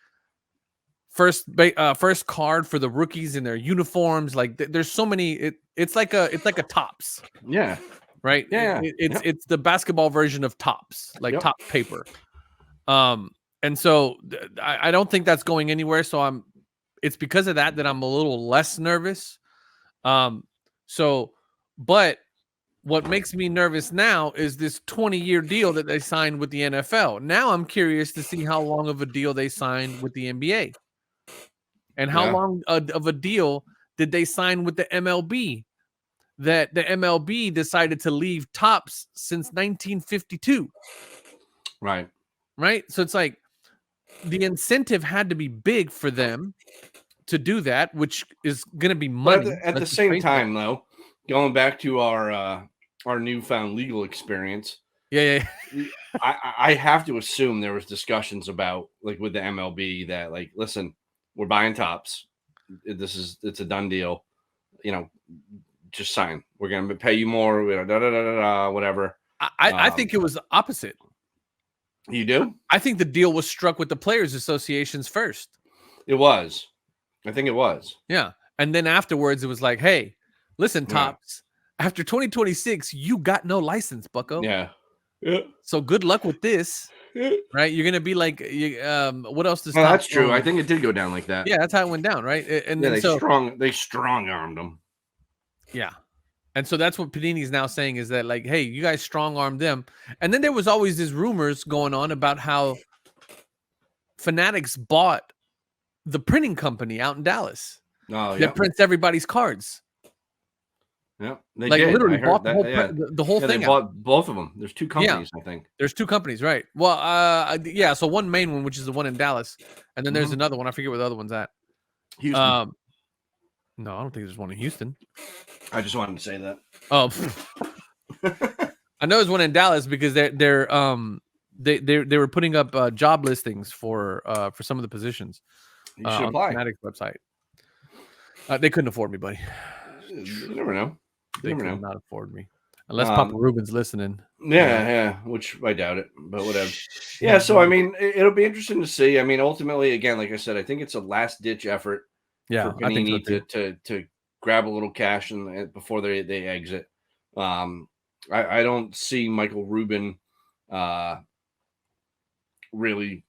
card for the rookies in their uniforms. Like there's so many. It's like a Topps. Yeah. Right. Yeah. It's the basketball version of Topps, like top paper. And so I don't think that's going anywhere. So it's because of that I'm a little less nervous. But what makes me nervous now is this 20-year deal that they signed with the NFL. Now I'm curious to see how long of a deal they signed with the NBA. And how long of a deal did they sign with the MLB? That the MLB decided to leave Topps since 1952. Right. So it's like the incentive had to be big for them to do that, which is going to be money. But at the same time, though, going back to our newfound legal experience, I have to assume there was discussions about, like, with the MLB that, like, listen, we're buying Topps. It's a done deal. You know, just sign. We're going to pay you more. Whatever. I think it was the opposite. You do? I think the deal was struck with the players' associations first. It was. I think it was. Yeah. And then afterwards, it was like, hey, listen, Topps, after 2026, you got no license, bucko. Yeah. So good luck with this. Right? You're going to be like, what else does that's true. I think it did go down like that. Yeah, that's how it went down, right? And they strong-armed them. Yeah. And so that's what Panini's now saying, is that, like, hey, you guys strong-armed them. And then there was always these rumors going on about how Fanatics bought the printing company out in Dallas that prints everybody's cards. Yeah, they like did. Literally bought the whole thing. They bought both of them. There's two companies, I think. There's two companies, right? Well, so one main one, which is the one in Dallas, and then there's another one. I forget where the other one's at. Houston. No, I don't think there's one in Houston. I just wanted to say that. Oh, I know there's one in Dallas because they were putting up job listings for some of the positions. You should apply. On the Fanatics website. They couldn't afford me, buddy. You never know. They could not afford me unless Papa Ruben's listening. Yeah, which I doubt it, but whatever. Yeah, so I mean, it'll be interesting to see. I mean, ultimately, again, like I said, I think it's a last ditch effort. Yeah, for Panini to grab a little cash and before they exit. I don't see Michael Rubin really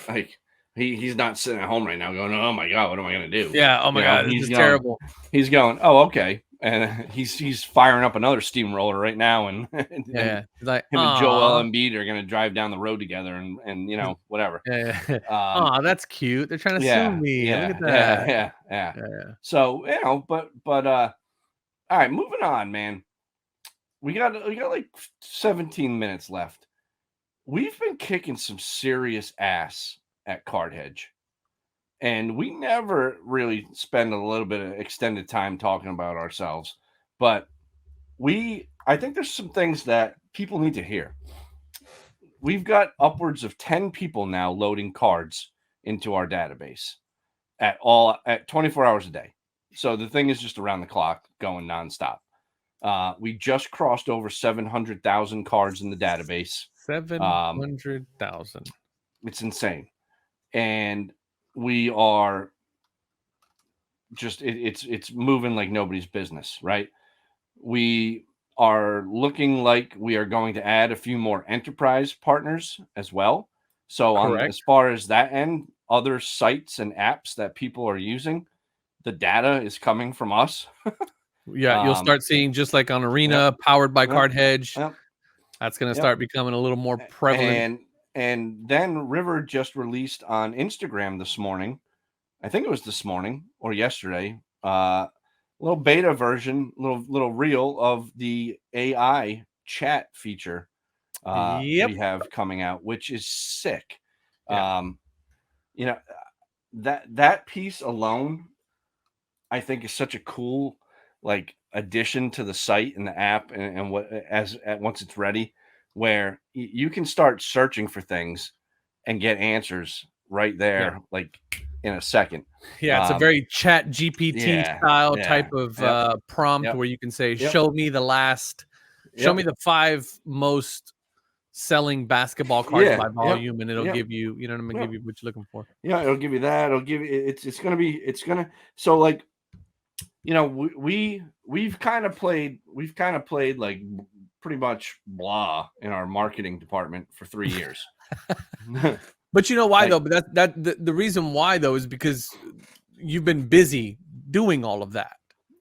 like he's not sitting at home right now going, oh my God, what am I going to do? Yeah, oh my God, this is terrible. He's going, oh, okay. And he's firing up another steamroller right now, and like him and Joel Embiid are going to drive down the road together, and you know, whatever. Oh, that's cute. They're trying to sue me. Look at that. Yeah. So you know, but all right, moving on, man. We got like 17 minutes left. We've been kicking some serious ass at Card Hedge. And we never really spend a little bit of extended time talking about ourselves, but I think there's some things that people need to hear. We've got upwards of 10 people now loading cards into our database at 24 hours a day. So the thing is just around the clock, going nonstop. We just crossed over 700,000 cards in the database. 700,000. It's insane. And we are just it's moving like nobody's business, right? We are looking like we are going to add a few more enterprise partners as well. So as far as that end, other sites and apps that people are using, the data is coming from us. Yeah, you'll start seeing, just like on Arena, powered by Card Hedge. That's going to start becoming a little more prevalent. And then River just released on Instagram this morning. I think it was this morning or yesterday. Little beta version, little reel of the AI chat feature we have coming out, which is sick. You know, that piece alone, I think, is such a cool like addition to the site and the app and once it's ready, where you can start searching for things and get answers right there, like in a second. Yeah, it's a very Chat GPT style type Yeah. of prompt where you can say, show me the 5 most selling basketball cards by volume, and it'll give you, you know what I'm gonna give you what you're looking for. Yeah, it'll give you that. It'll give you it's gonna so like, you know, we've kind of played like pretty much blah in our marketing department for 3 years. But you know why though? But the reason why though is because you've been busy doing all of that.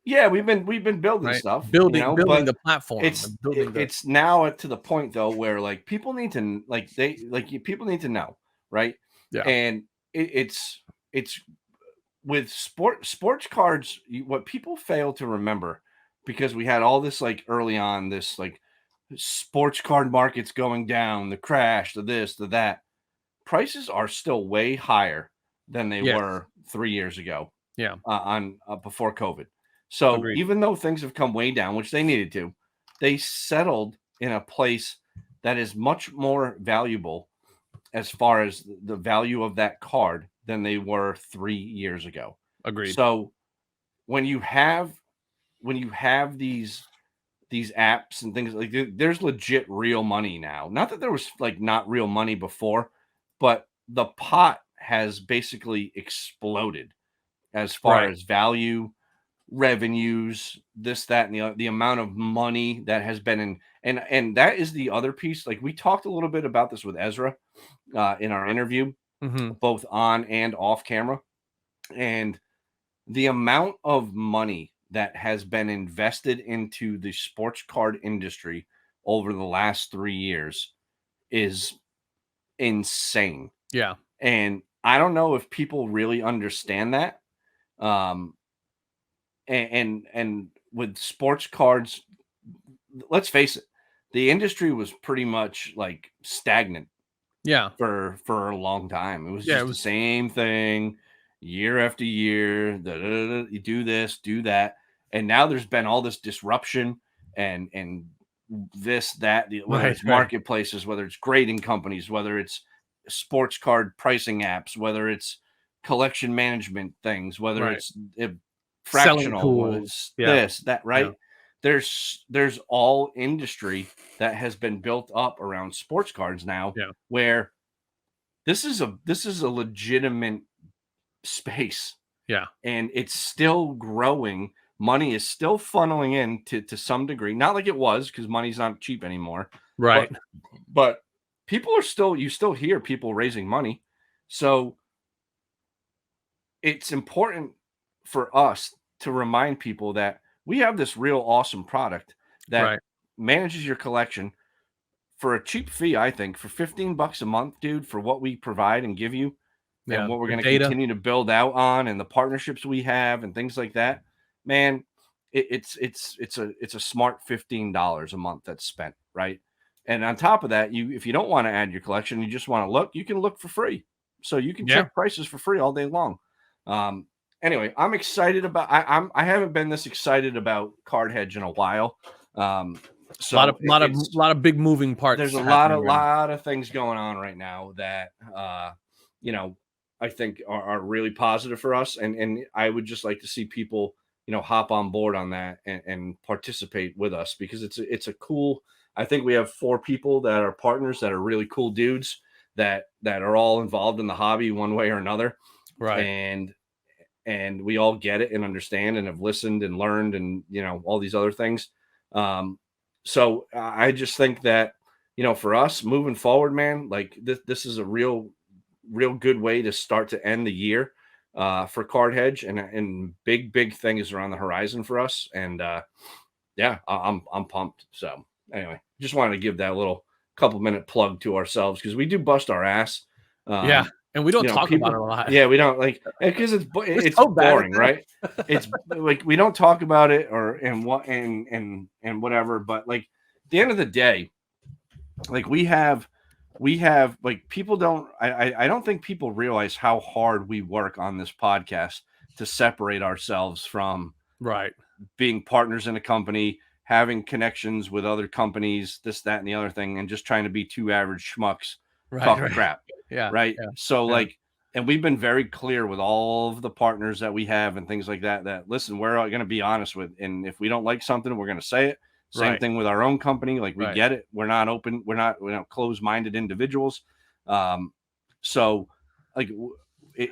Yeah, we've been building stuff, building the platform. It's now to the point though where like people need to people need to know, right? Yeah, and it's with sports cards. What people fail to remember, because we had all this like early on, this like sports card markets going down, the crash, the this, the that. Prices are still way higher than they were 3 years ago. Yeah, on before COVID. So agreed. Even though things have come way down, which they needed to, they settled in a place that is much more valuable as far as the value of that card than they were 3 years ago. Agreed. So when you have these apps and things like, there's legit real money now. Not that there was like not real money before, but the pot has basically exploded as far as value, revenues, this, that, and the amount of money that has been in, and that is the other piece. Like we talked a little bit about this with Ezra in our interview, both on and off camera, and the amount of money that has been invested into the sports card industry over the last 3 years is insane. Yeah. And I don't know if people really understand that. And with sports cards, let's face it, the industry was pretty much like stagnant. Yeah. For a long time. It was just the same thing year after year. You do this, do that. And now there's been all this disruption and this, that, whether it's marketplaces, whether it's grading companies, whether it's sports card pricing apps, whether it's collection management things, whether it's fractional, this, that, right? Yeah. There's all industry that has been built up around sports cards now, where this is a legitimate space. Yeah. And it's still growing. Money is still funneling in to some degree. Not like it was, because money's not cheap anymore. Right. But people are you still hear people raising money. So it's important for us to remind people that we have this real awesome product that manages your collection for a cheap fee. I think for $15 a month, dude, for what we provide and give you, and what we're going to continue to build out on, and the partnerships we have and things like that, man, it's a smart $15 a month that's spent, right? And on top of that, if you don't want to add your collection, you just want to look, you can look for free. So you can check prices for free all day long. Anyway, I'm excited about. I haven't been this excited about Card Hedge in a while. So a lot of big moving parts. There's a lot of things going on right now that I think are really positive for us, and I would just like to see people hop on board on that and participate with us, because it's a cool. I think we have 4 people that are partners that are really cool dudes that are all involved in the hobby one way or another, right? And we all get it and understand and have listened and learned and all these other things. So I just think that for us moving forward, man, like this is a real good way to start to end the year for Card Hedge, and big things are on the horizon for us. And I'm pumped. So anyway, just wanted to give that little couple minute plug to ourselves, because we do bust our ass. And we don't talk about it a lot. Yeah, we don't, like, because it's so boring, right? It's like we don't talk about it and whatever. But like at the end of the day, like we have like people don't. I don't think people realize how hard we work on this podcast to separate ourselves from being partners in a company, having connections with other companies, this, that, and the other thing, and just trying to be two average schmucks talking crap. Yeah. Right. Yeah, so like, and we've been very clear with all of the partners that we have and things like that, that listen, we're going to be honest with, and if we don't like something, we're going to say it. Same thing with our own company. Like we get it. We're not open. We're not closed-minded individuals. So like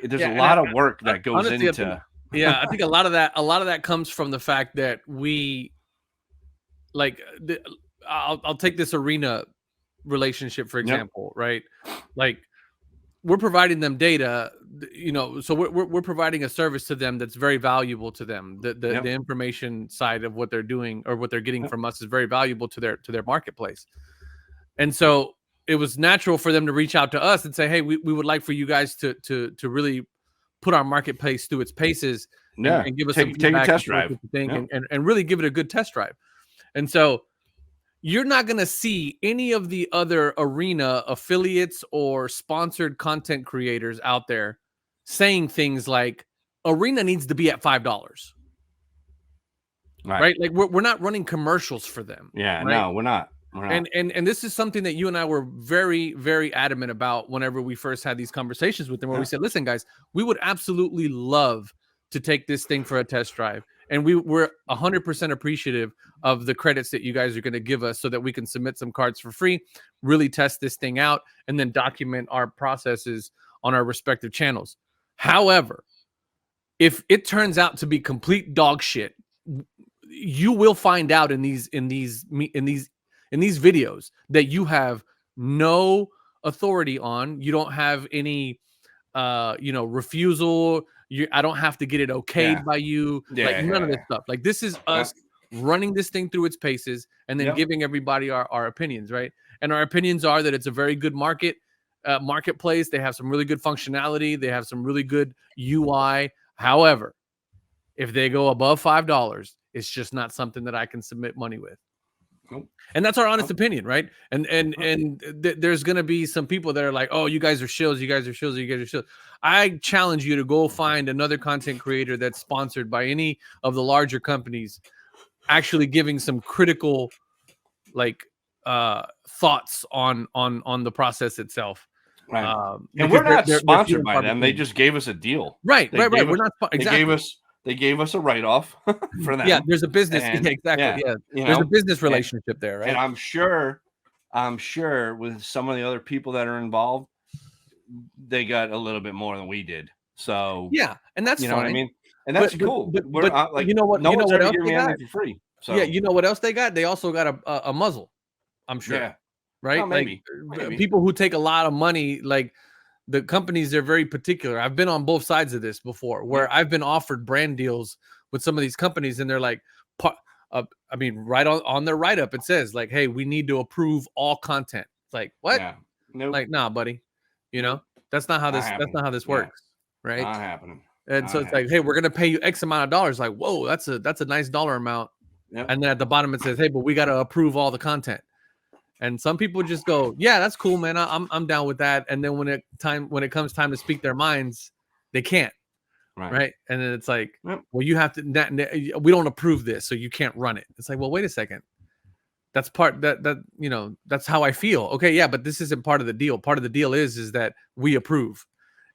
there's a lot of work that goes honestly, into. I think a lot of that comes from the fact that we like I'll take this arena relationship, for example, right? Like we're providing them data, so we're providing a service to them that's very valuable to them. The information side of what they're doing or what they're getting from us is very valuable to their marketplace. And so it was natural for them to reach out to us and say, hey, we would like for you guys to really put our marketplace through its paces and give us some feedback, take a test drive and really give it a good test drive. And so you're not going to see any of the other arena affiliates or sponsored content creators out there saying things like arena needs to be at $5. Right? Like we're not running commercials for them. Yeah, right? No, we're not. And this is something that you and I were very, very adamant about whenever we first had these conversations with them, where we said, listen, guys, we would absolutely love to take this thing for a test drive. And we're 100% appreciative of the credits that you guys are going to give us so that we can submit some cards for free, really test this thing out, and then document our processes on our respective channels. However, if it turns out to be complete dog shit, you will find out in these videos that you have no authority on. You don't have any refusal. I don't have to get it okayed by you. None of this stuff. Like this is us running this thing through its paces and then giving everybody our opinions, right? And our opinions are that it's a very good marketplace. They have some really good functionality. They have some really good UI. However, if they go above $5, it's just not something that I can submit money with. And that's our honest opinion, right? And there's going to be some people that are like, oh, you guys are shills, you guys are shills, you guys are shills. I challenge you to go find another content creator that's sponsored by any of the larger companies, actually giving some critical thoughts on the process itself. Right. And we're not sponsored by them. They just gave us a deal. Right. We're not exactly. They gave us a write-off for them. Yeah, there's a business. Exactly. Yeah. There's a business relationship there, right? And I'm sure with some of the other people that are involved, they got a little bit more than we did. So and that's fine. What I mean? And that's cool. But you know what? No one's ever else giving me anything for free. So you know what else they got? They also got a muzzle. I'm sure. Yeah. Right? Oh, maybe. People who take a lot of money, like the companies, they're very particular. I've been on both sides of this before, where I've been offered brand deals with some of these companies, and they're like, right on their write-up, it says like, hey, we need to approve all content. It's like, what? Yeah. Nope. Like, nah, buddy. That's not how this works. Right. Not happening. And so it's like, hey, we're gonna pay you X amount of dollars. Like, whoa, that's a nice dollar amount. Yep. And then at the bottom it says, hey, but we got to approve all the content. And some people just go, yeah, that's cool, man. I'm down with that. And then when it comes time to speak their minds, they can't. Right. And then it's like, well, you have to. We don't approve this, so you can't run it. It's like, well, wait a second. That's that's how I feel. Okay, yeah, but this isn't part of the deal. Part of the deal is that we approve,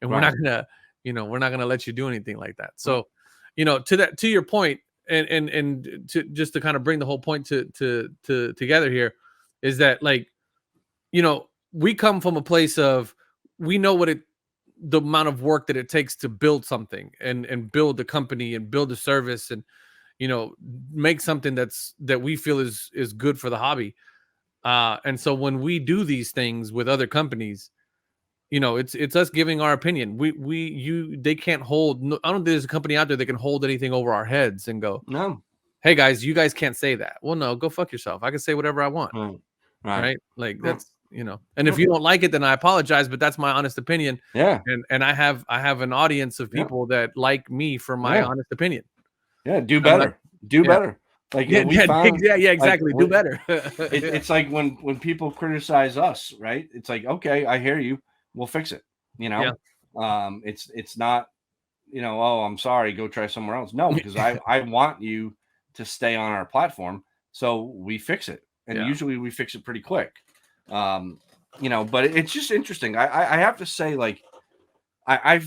and we're not gonna let you do anything like that. So, to your point, and just to kind of bring the whole point to together here, is that we come from a place of, we know the amount of work that it takes to build something and build a company and build a service and make something that we feel is good for the hobby. And so when we do these things with other companies, it's us giving our opinion. They can't hold. I don't think there's a company out there that can hold anything over our heads and go, no, hey guys, you guys can't say that. Well, no, go fuck yourself. I can say whatever I want. Right. Like that's, and if you don't like it, then I apologize, but that's my honest opinion. Yeah. And I have an audience of people that like me for my honest opinion. Yeah. Do better. Better. Like exactly. Do better. It's like when people criticize us, right? It's like, okay, I hear you. We'll fix it. It's not, oh, I'm sorry, go try somewhere else. No, because I want you to stay on our platform. So we fix it. And usually we fix it pretty quick. But it's just interesting. I have to say, like, I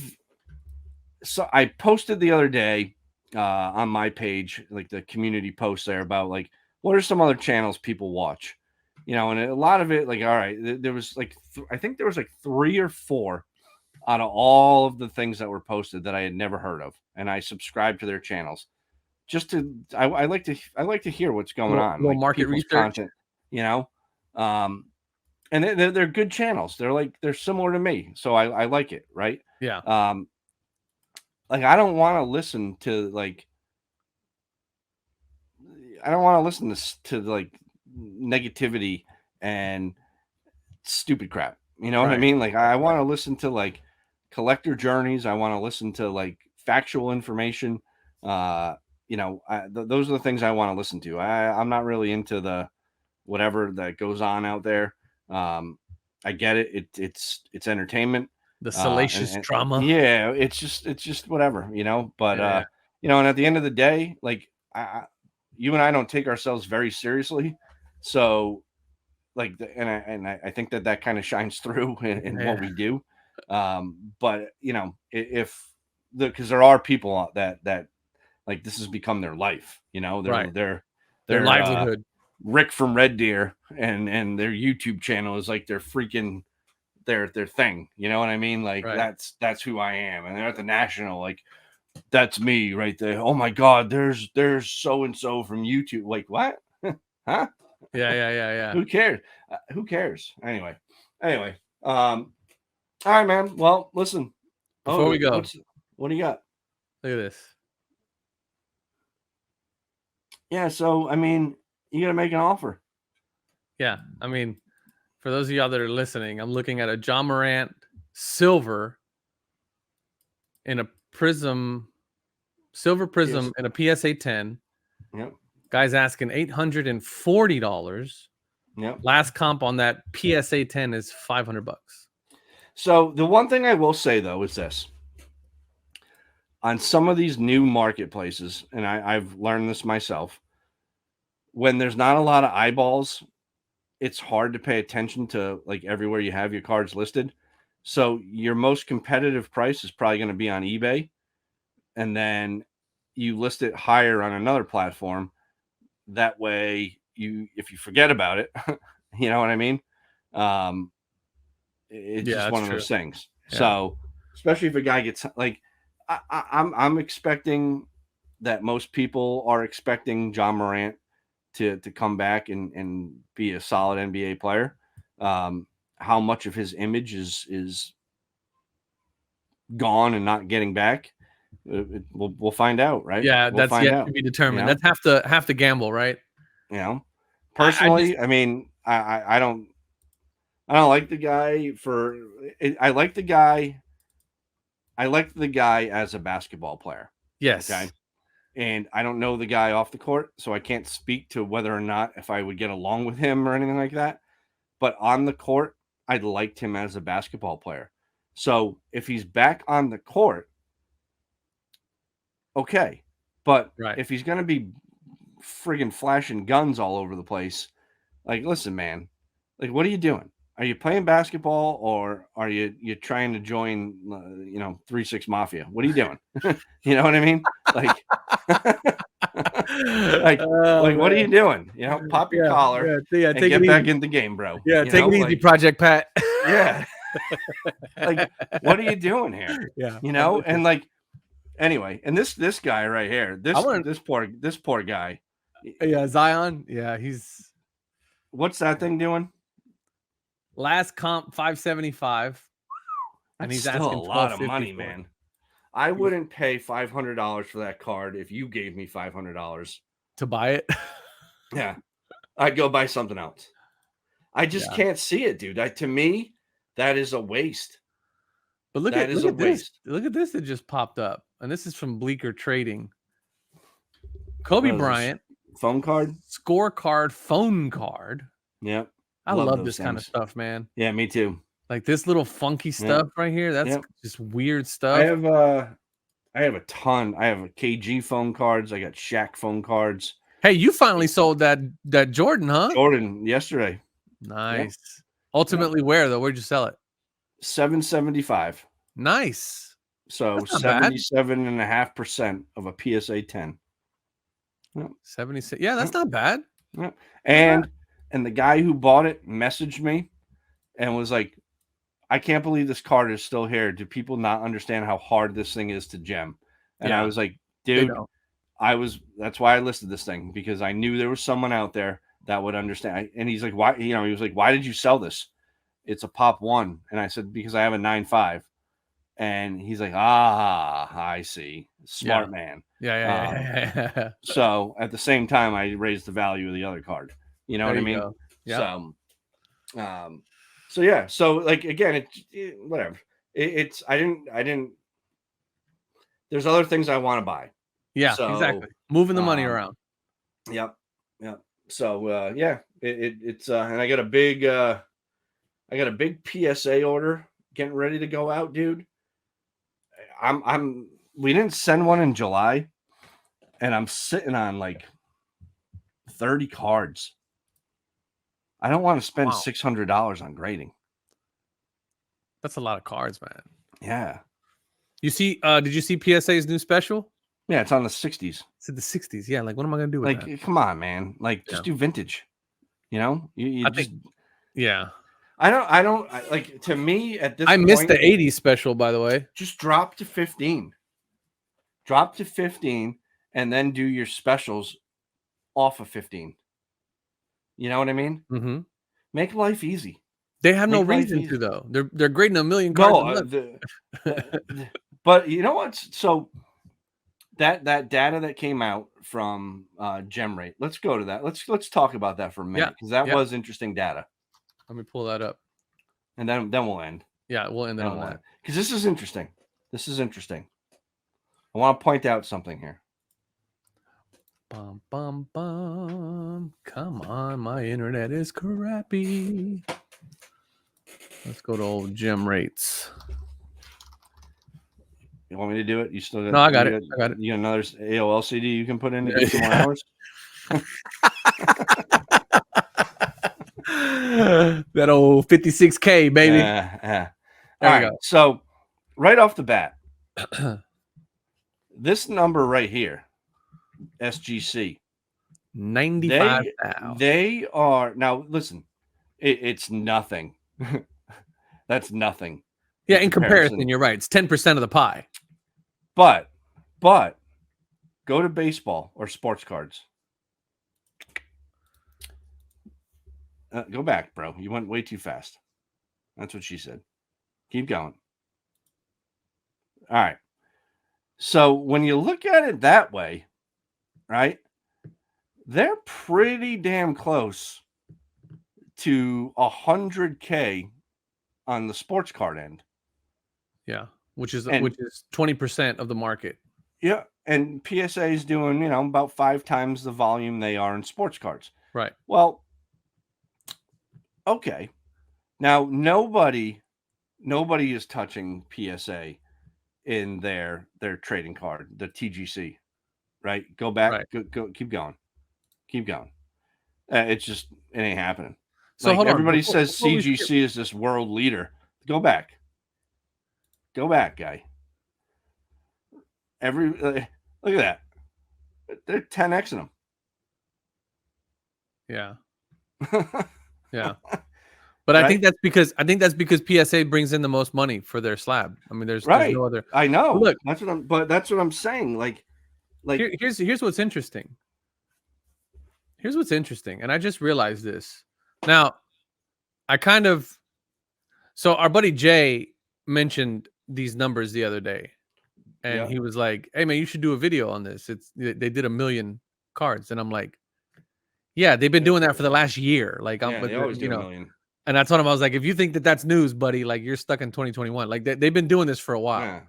posted the other day on my page, like the community post there, about like what are some other channels people watch, and a lot of it, like, all right, there was like I think there was like 3 or 4 out of all of the things that were posted that I had never heard of, and I subscribed to their channels just to I like to hear what's going on, like market research content, and they're good channels. They're similar to me, so I like it, right? Yeah. Like, I don't want to listen to like negativity and stupid crap. You know what I mean? Like, I want to listen to like collector journeys. I want to listen to like factual information. Those are the things I want to listen to. I'm not really into the whatever that goes on out there. I get it. It's entertainment. The salacious drama. Yeah, it's just whatever, But and at the end of the day, like, you and I don't take ourselves very seriously, so like, I think that kind of shines through in what we do. But because there are people that like this has become their life, their livelihood. Rick from Red Deer and their YouTube channel is like their freaking their thing. You know what I mean? Like, that's who I am. And they're at the National, like, that's me right there. Oh my God, there's so and so from YouTube. Like, what? Huh? Yeah. Who cares? Anyway. All right, man. Well, listen. Before we go, what do you got? Look at this. Yeah, so I mean, you gotta make an offer. Yeah, I mean, for those of y'all that are listening, I'm looking at a John Morant silver in a silver prism in a PSA 10. Yep. Guy's asking $840. Yep. Last comp on that PSA 10 is $500. So the one thing I will say though is this: on some of these new marketplaces, and I've learned this myself, when there's not a lot of eyeballs, it's hard to pay attention to like everywhere you have your cards listed. So your most competitive price is probably going to be on eBay, and then you list it higher on another platform. That way, if you forget about it, you know what I mean? It's just one of those things. Yeah. So especially if a guy gets like, I'm expecting that most people are expecting John Morant to come back and be a solid NBA player. How much of his image is gone and not getting back? We'll find out, right? Yeah, that's yet to be determined. That's have to gamble, right? Personally, I mean, I don't like the guy for. I like the guy. I like the guy as a basketball player. Yes. Okay. And I don't know the guy off the court, so I can't speak to whether or not if I would get along with him or anything like that. But on the court, I liked him as a basketball player. So if he's back on the court, okay. But if he's going to be friggin' flashing guns all over the place, like, listen, man, like, what are you doing? Are you playing basketball or are you trying to join, 3-6 Mafia? What are you doing? You know what I mean? Like, what are you doing? Pop your collar and get back in the game, bro. Yeah, take it easy, Project Pat. Yeah. Like, what are you doing here? Yeah. And like, anyway, and this guy right here, this poor guy. Yeah, Zion. Yeah, what's that thing doing? Last comp 575. And he's still a lot of money, man. I wouldn't pay $500 for that card if you gave me $500 to buy it. Yeah, I'd go buy something else. I just can't see it, dude. To me, that is a waste. But look at this. Look at this that just popped up, and this is from Bleecker Trading. Kobe Bryant phone card, scorecard, phone card. Yep. I love this kind of stuff, man. Yeah, me too. Like this little funky stuff right here. That's just weird stuff. I have a ton. I have KG phone cards. I got Shaq phone cards. Hey, you finally sold that Jordan, huh? Jordan yesterday. Nice. Yep. Ultimately, where though? Where'd you sell it? $775. Nice. So 77.5% of a PSA 10. Yep. 76. Yeah, that's not bad. Yep. And the guy who bought it messaged me and was like, I can't believe this card is still here. Do people not understand how hard this thing is to gem? And I was like, dude, that's why I listed this thing, because I knew there was someone out there that would understand. And he's like, why? He was like, why did you sell this? It's a pop 1. And I said, because I have a 9.5. And he's like, I see. Smart man. Yeah. So at the same time, I raised the value of the other card. You know what I mean? Yeah. So yeah. So like, again, whatever. I didn't. There's other things I want to buy. Yeah, exactly. Moving the money around. Yep. So yeah, it's and I got a big PSA order getting ready to go out, dude. We didn't send one in July, and I'm sitting on like 30 cards. I don't want to spend $600 on grading. That's a lot of cards, man. Yeah. You see, did you see PSA's new special? Yeah, it's on the 60s. It's in the 60s. Yeah, like what am I gonna do with that? Come on, man. Like, just do vintage. You know? Yeah. I don't like, to me at this point, missed the 80s special, by the way. Just drop to 15. Drop to 15 and then do your specials off of 15. You know what I mean? Mm-hmm. Make life easy. They have no reason to, though. They're grading 1 million cards. But you know what? So that data that came out from gem rate. Let's go to that. Let's talk about that for a minute, because that was interesting data. Let me pull that up, and then we'll end. Yeah, we'll end on that, because this is interesting. I want to point out something here. Bum, bum, bum. Come on, my internet is crappy. Let's go to old gem rates. You want me to do it? You still got? No, I got it. You got another AOL CD you can put in to get some more hours? That old 56K, baby. There we go. So right off the bat, this number right here, SGC, 95,000. They are, now listen, it's nothing. That's nothing. Yeah, in comparison, you're right. It's 10% of the pie. But go to baseball or sports cards. Go back, bro. You went way too fast. That's what she said. Keep going. All right. So when you look at it that way, right, they're pretty damn close to 100K on the sports card end. Yeah, which is 20% of the market. Yeah, and PSA is doing, about 5 times the volume they are in sports cards. Right. Well, okay. Now nobody is touching PSA in their trading card, the TGC, right? Go back, right. Go, keep going. It ain't happening. So hold on. Everybody says CGC is this world leader. Go back, guy. Look at that. They're 10xing them. Yeah. Yeah. But right? I think that's because PSA brings in the most money for their slab. I mean, there's no other. I know. Look, that's what I'm saying. Like here's what's interesting. Here's what's interesting, and I just realized this. Now, so our buddy Jay mentioned these numbers the other day, and he was like, "Hey man, you should do a video on this. They did 1 million cards," and I'm like, "Yeah, they've been doing that for the last year. Like, they always do 1 million." And I told him, I was like, if you think that that's news, buddy, like you're stuck in 2021. Like they've been doing this for a while,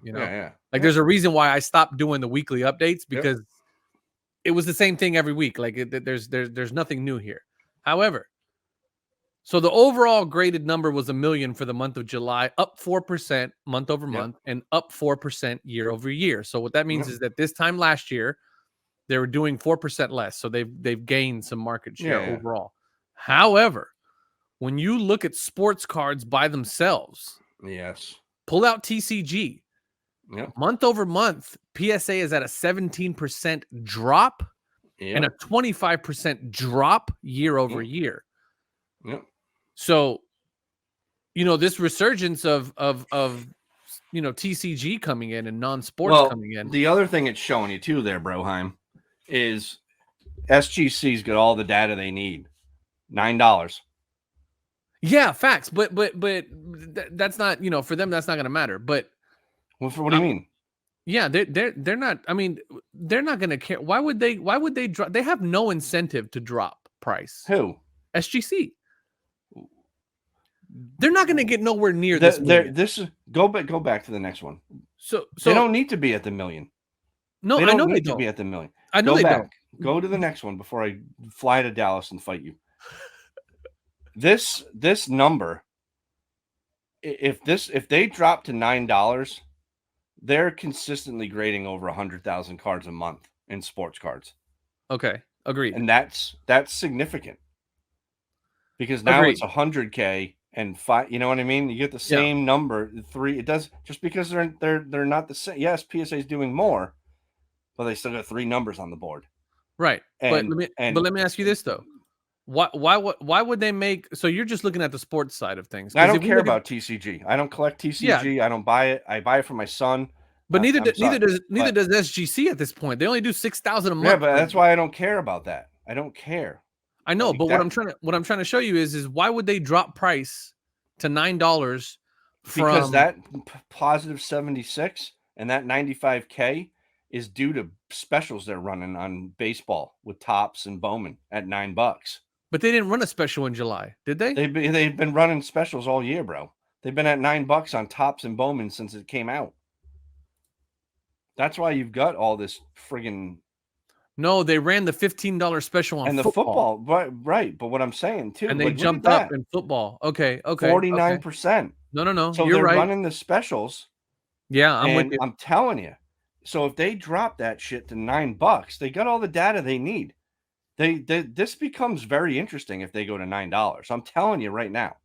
Like there's a reason why I stopped doing the weekly updates, because it was the same thing every week. Like there's nothing new here. However, so the overall graded number was 1 million for the month of July, up 4% month over month, and up 4% year over year. So what that means is that this time last year, They were doing 4% less, so they've gained some market share overall. However, when you look at sports cards by themselves, pull out TCG. Month over month, PSA is at a 17% drop and a 25% drop year over year. So, this resurgence of TCG coming in and non-sports coming in. The other thing it's showing you too there, Broheim, is SGC's got all the data they need. $9. Yeah, facts. But that's not, for them, that's not going to matter. But what do you mean? Yeah, they're not. I mean, they're not going to care. Why would they drop? They have no incentive to drop price. Who? SGC. They're not going to get nowhere near this. Go back to the next one. So they don't need to be at the million. No, I know they don't be at the million. I know they don't. Go to the next one before I fly to Dallas and fight you. This number, if they drop to $9, they're consistently grading over 100,000 cards a month in sports cards. Okay, agreed. And that's significant because now it's 100K and 5. You know what I mean? You get the same number. 3. It does just because they're not the same. Yes, PSA is doing more, but they still got 3 numbers on the board. Right. But let me ask you this though. Why would they make? So you're just looking at the sports side of things. I don't care about TCG. I don't collect TCG. Yeah. I don't buy it. I buy it for my son. But neither does SGC at this point. They only do 6,000 a month. Yeah, but that's why I don't care about that. I don't care. I know, but what I'm trying to show you is why would they drop price to $9? Because that positive 76 and that 95K is due to specials they're running on baseball with Topps and Bowman at $9. But they didn't run a special in July, did they? They've been running specials all year, bro. They've been at $9 on Topps and Bowman since it came out. That's why you've got all this friggin'. No, they ran the $15 special on and the football, right? But what I'm saying too, and they jumped up in football. Okay, 49%. No. So they're running the specials. Yeah, I'm with you. I'm telling you. So if they drop that shit to $9, they got all the data they need. This becomes very interesting if they go to $9. I'm telling you right now.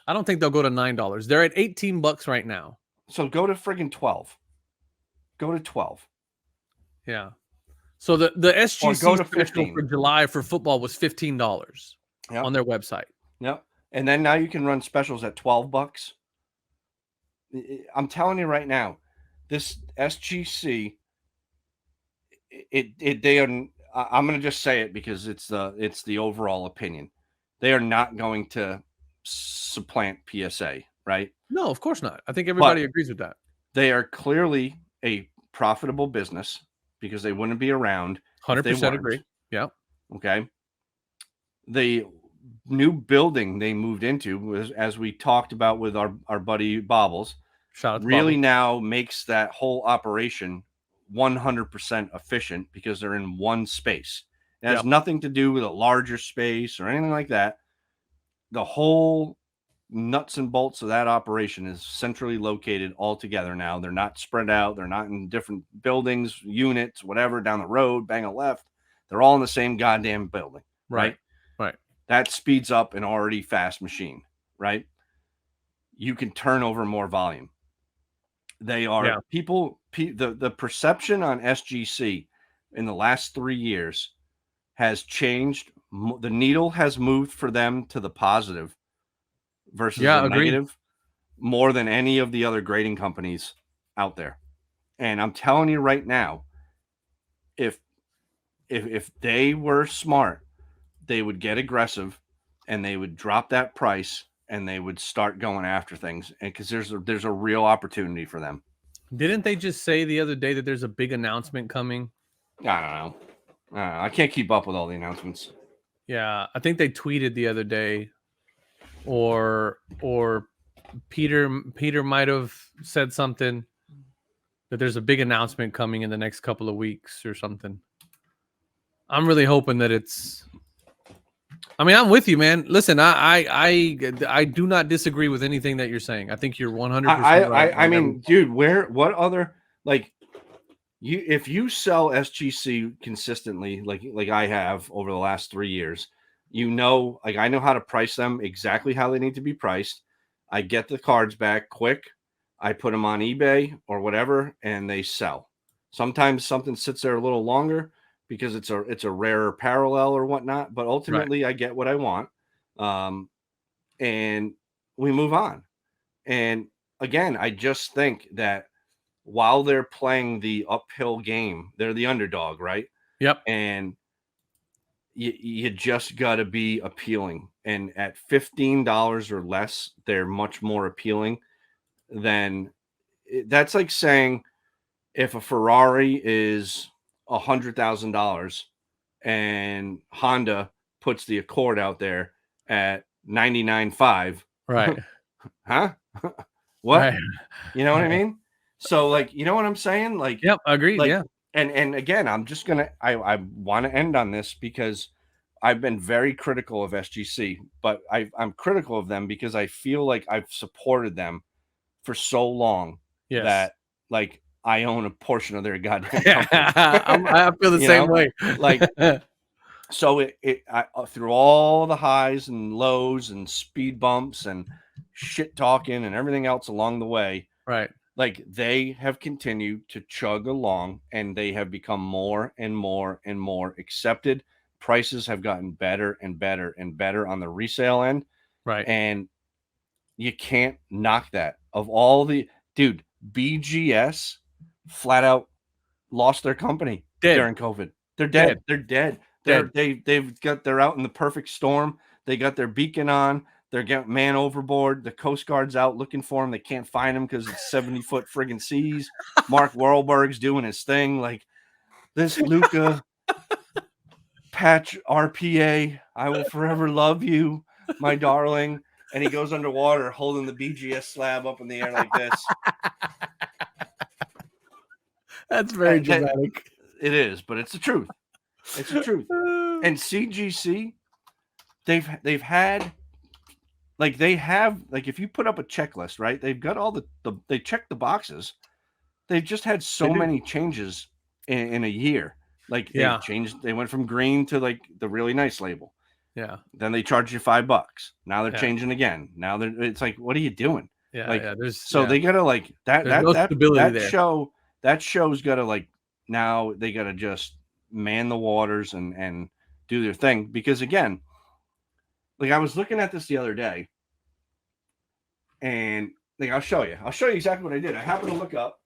I don't think they'll go to $9. They're at $18 right now. So go to friggin' 12. Go to 12. Yeah. So the SGC special for July for football was $15 on their website. Yep. And then now you can run specials at $12. I'm telling you right now, this SGC, they are. I'm going to just say it because it's the overall opinion. They are not going to supplant PSA, right? No, of course not. I think everybody agrees with that. They are clearly a profitable business because they wouldn't be around. 100% agree. Yeah. Okay. The new building they moved into was, as we talked about with our buddy Bobbles, really now makes that whole operation 100% efficient because they're in one space. It has nothing to do with a larger space or anything like that. The whole nuts and bolts of that operation is centrally located all together now. They're not spread out. They're not in different buildings, units, whatever, down the road, bang a left. They're all in the same goddamn building. Right. That speeds up an already fast machine, right? You can turn over more volume. They are the perception on SGC in the last 3 years has changed. The needle has moved for them to the positive versus the negative more than any of the other grading companies out there. And I'm telling you right now, if they were smart, they would get aggressive and they would drop that price and they would start going after things. And because there's a real opportunity for them. Didn't they just say the other day that there's a big announcement coming? I don't know. I can't keep up with all the announcements. Yeah, I think they tweeted the other day, or Peter might have said something that there's a big announcement coming in the next couple of weeks or something. I'm really hoping that it's. I mean, I'm with you, man. Listen, I do not disagree with anything that you're saying. I think you're 100% right. I mean, dude, what other, like, if you sell SGC consistently, like I have over the last 3 years, like I know how to price them exactly how they need to be priced. I get the cards back quick. I put them on eBay or whatever, and they sell. Sometimes something sits there a little longer because it's a rarer parallel or whatnot, but ultimately I get what I want. And we move on. And again, I just think that while they're playing the uphill game, they're the underdog, right? Yep. And you just got to be appealing. And at $15 or less, they're much more appealing than that's like saying if a Ferrari is $100,000 and Honda puts the Accord out there at 99.5, right? Huh? What? Right. You know what I mean? So, like, you know what I'm saying? Like, yep, agreed. Like, yeah. And again, I'm just gonna I want to end on this because I've been very critical of SGC, but I'm critical of them because I feel like I've supported them for so long that like I own a portion of their goddamn company. I feel the same way. Like, so I through all the highs and lows and speed bumps and shit talking and everything else along the way, right? Like they have continued to chug along and they have become more and more and more accepted. Prices have gotten better and better and better on the resale end. Right. And you can't knock that. Of all the dude, BGS flat out lost their company during COVID. They're dead. They're dead. They're out in the perfect storm. They got their beacon on. They're getting man overboard. The Coast Guard's out looking for them. They can't find them because it's 70-foot friggin' seas. Mark Wahlberg's doing his thing. Like this Luca patch RPA. I will forever love you, my darling. And he goes underwater holding the BGS slab up in the air like this. That's very dramatic. It is, but it's the truth. It's the truth. And CGC, they've had like they have like if you put up a checklist, right? They've got all they check the boxes. They've just had so many changes in a year. Like they've changed. They went from green to like the really nice label. Yeah. Then they charge you $5. Now they're changing again. Now it's like, what are you doing? Yeah. Like, yeah. They gotta like that. There's no stability there. That show's gotta like now they gotta just man the waters and do their thing because again, like I was looking at this the other day, and like I'll show you exactly what I did. I happened to look up,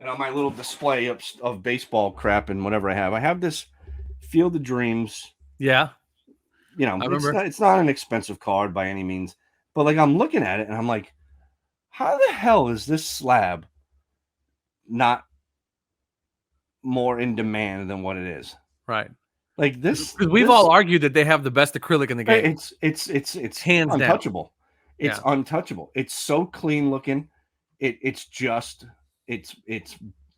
and on my little display of baseball crap and whatever I have this Field of Dreams. Yeah, you know, it's not an expensive card by any means, but like I'm looking at it and I'm like, how the hell is this slab not more in demand than what it is? Right. Like this, because we've all argued that they have the best acrylic in the game. It's hands untouchable. Down. It's untouchable. It's so clean looking. It's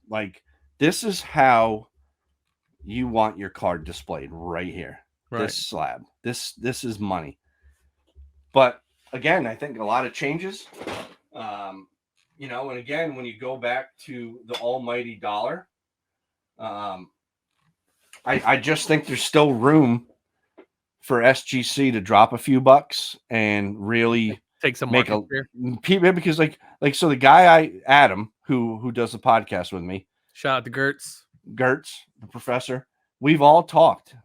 like this is how you want your card displayed right here. Right. This slab. This is money. But again, I think a lot of changes. You know, and again, when you go back to the almighty dollar, I just think there's still room for SGC to drop a few bucks and really take some market share. Because so the guy Adam who does the podcast with me, shout out to Gertz, the professor. We've all talked.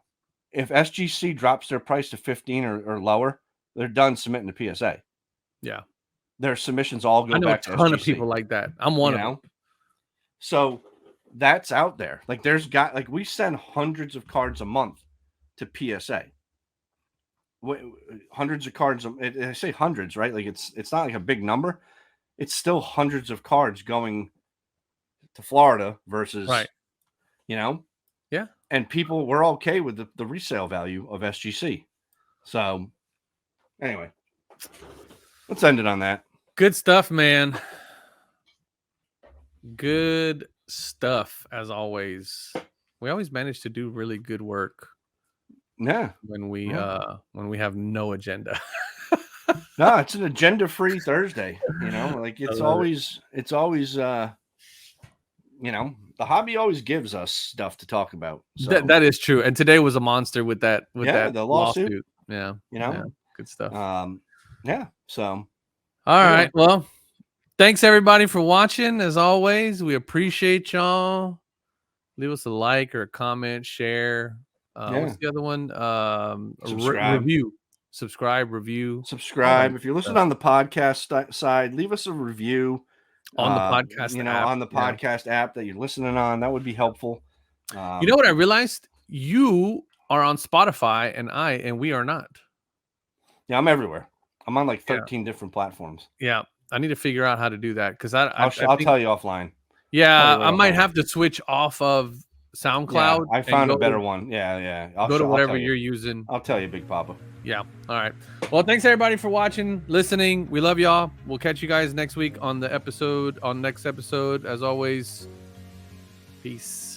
If SGC drops their price to 15 or lower, they're done submitting to PSA. Yeah, their submissions all go back to SGC. I know a ton of people like that. I'm one of them. So that's out there. Like we send hundreds of cards a month to PSA. Hundreds of cards. I say hundreds, right? Like it's not like a big number. It's still hundreds of cards going to Florida versus, you know, yeah. And people were okay with the resale value of SGC. So anyway, let's end it on that. Good stuff, man. Good stuff as always. We always manage to do really good work. Yeah. When we have no agenda. No, it's an agenda-free Thursday. You know, like it's always the hobby always gives us stuff to talk about. So. That is true. And today was a monster with that the lawsuit. Yeah. Good stuff. So all right. Well, thanks everybody for watching. As always, we appreciate y'all. Leave us a like or a comment, share. What's the other one? Subscribe, review. If you're listening on the podcast side, leave us a review on the podcast app. On the podcast app that you're listening on. That would be helpful. You know what I realized? You are on Spotify and we are not. Yeah, I'm everywhere. I'm on like 13 different platforms. Yeah, I need to figure out how to do that because I'll tell you offline. Yeah, I might have to switch off of SoundCloud. Yeah, I found a better one. Yeah. Go to whatever you're using. I'll tell you, Big Papa. Yeah. All right. Well, thanks everybody for watching, listening. We love y'all. We'll catch you guys next week on next episode. As always, peace.